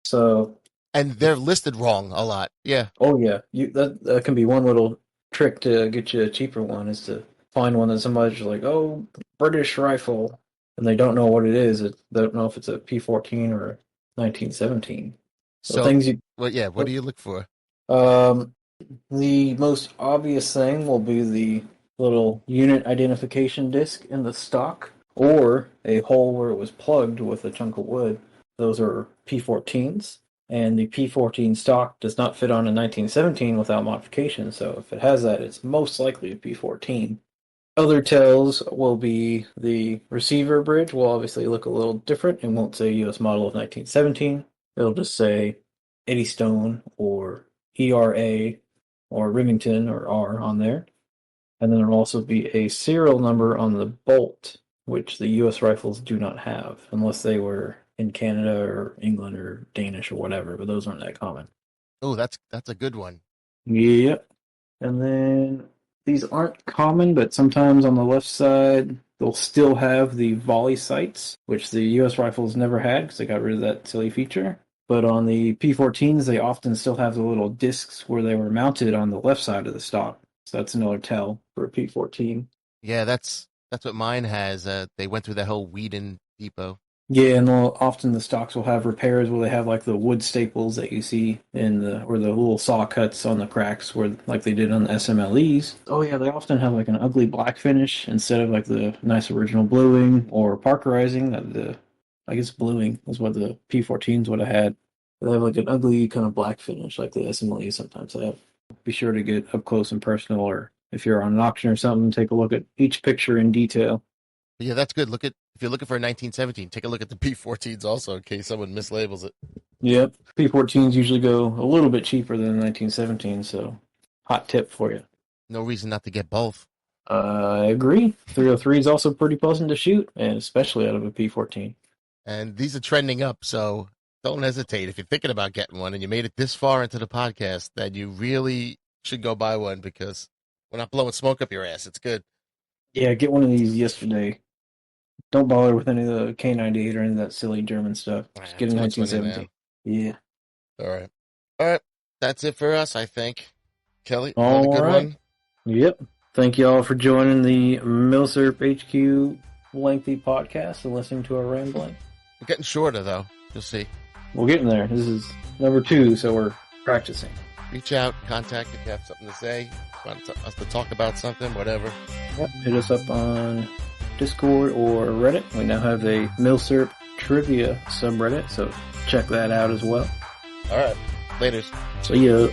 So, And they're listed wrong a lot. Yeah. oh yeah, that can be one little trick to get you a cheaper one is to find one that somebody's like, oh, British rifle, and they don't know what it is. They don't know if it's a P14 or a 1917. So So, things you, well, yeah. What do you look for? um, the most obvious thing will be the little unit identification disc in the stock, or a hole where it was plugged with a chunk of wood. Those are P14s, and the P14 stock does not fit on a 1917 without modification, so if it has that, it's most likely a P14. Other tells will be the receiver bridge will obviously look a little different. It won't say US model of 1917. It'll just say Eddystone or ERA or Remington or R on there. And then there'll also be a serial number on the bolt, which the US rifles do not have, unless they were in Canada or England or Danish or whatever, but those aren't that common. Oh, that's a good one. Yep. And then these aren't common, but sometimes on the left side, they'll still have the volley sights, which the US rifles never had because they got rid of that silly feature. But on the P14s, they often still have the little discs where they were mounted on the left side of the stock. So that's another tell for a P14. Yeah, that's what mine has. They went through that whole Whedon depot. Yeah, and often the stocks will have repairs where they have like the wood staples that you see in or the little saw cuts on the cracks where like they did on the SMLEs. Oh yeah, they often have like an ugly black finish instead of like the nice original bluing or parkerizing. I guess bluing is what the P14s would have had. They have like an ugly kind of black finish like the SMLEs sometimes have. Be sure to get up close and personal, or if you're on an auction or something, take a look at each picture in detail. But yeah, that's good. If you're looking for a 1917, take a look at the P14s also in case someone mislabels it. Yep. P14s usually go a little bit cheaper than the 1917, so hot tip for you. No reason not to get both. I agree. 303 is also pretty pleasant to shoot, and especially out of a P14. And these are trending up, so don't hesitate. If you're thinking about getting one and you made it this far into the podcast, then you really should go buy one because we're not blowing smoke up your ass. It's good. Yeah, get one of these yesterday. Don't bother with any of the K98 or any of that silly German stuff. Just get a Too much money 1917. Yeah. All right. All right. That's it for us, I think. Kelly, All another good right. one. Yep. Thank you all for joining the Milsurp HQ lengthy podcast and listening to our rambling. We're getting shorter, though. You'll see. We're getting there. This is number 2, so we're practicing. Reach out, contact if you have something to say, want us to talk about something, whatever. Yep. Hit us up on Discord or Reddit. We now have a Milsurp trivia subreddit, so check that out as well. All right. Laters. See ya.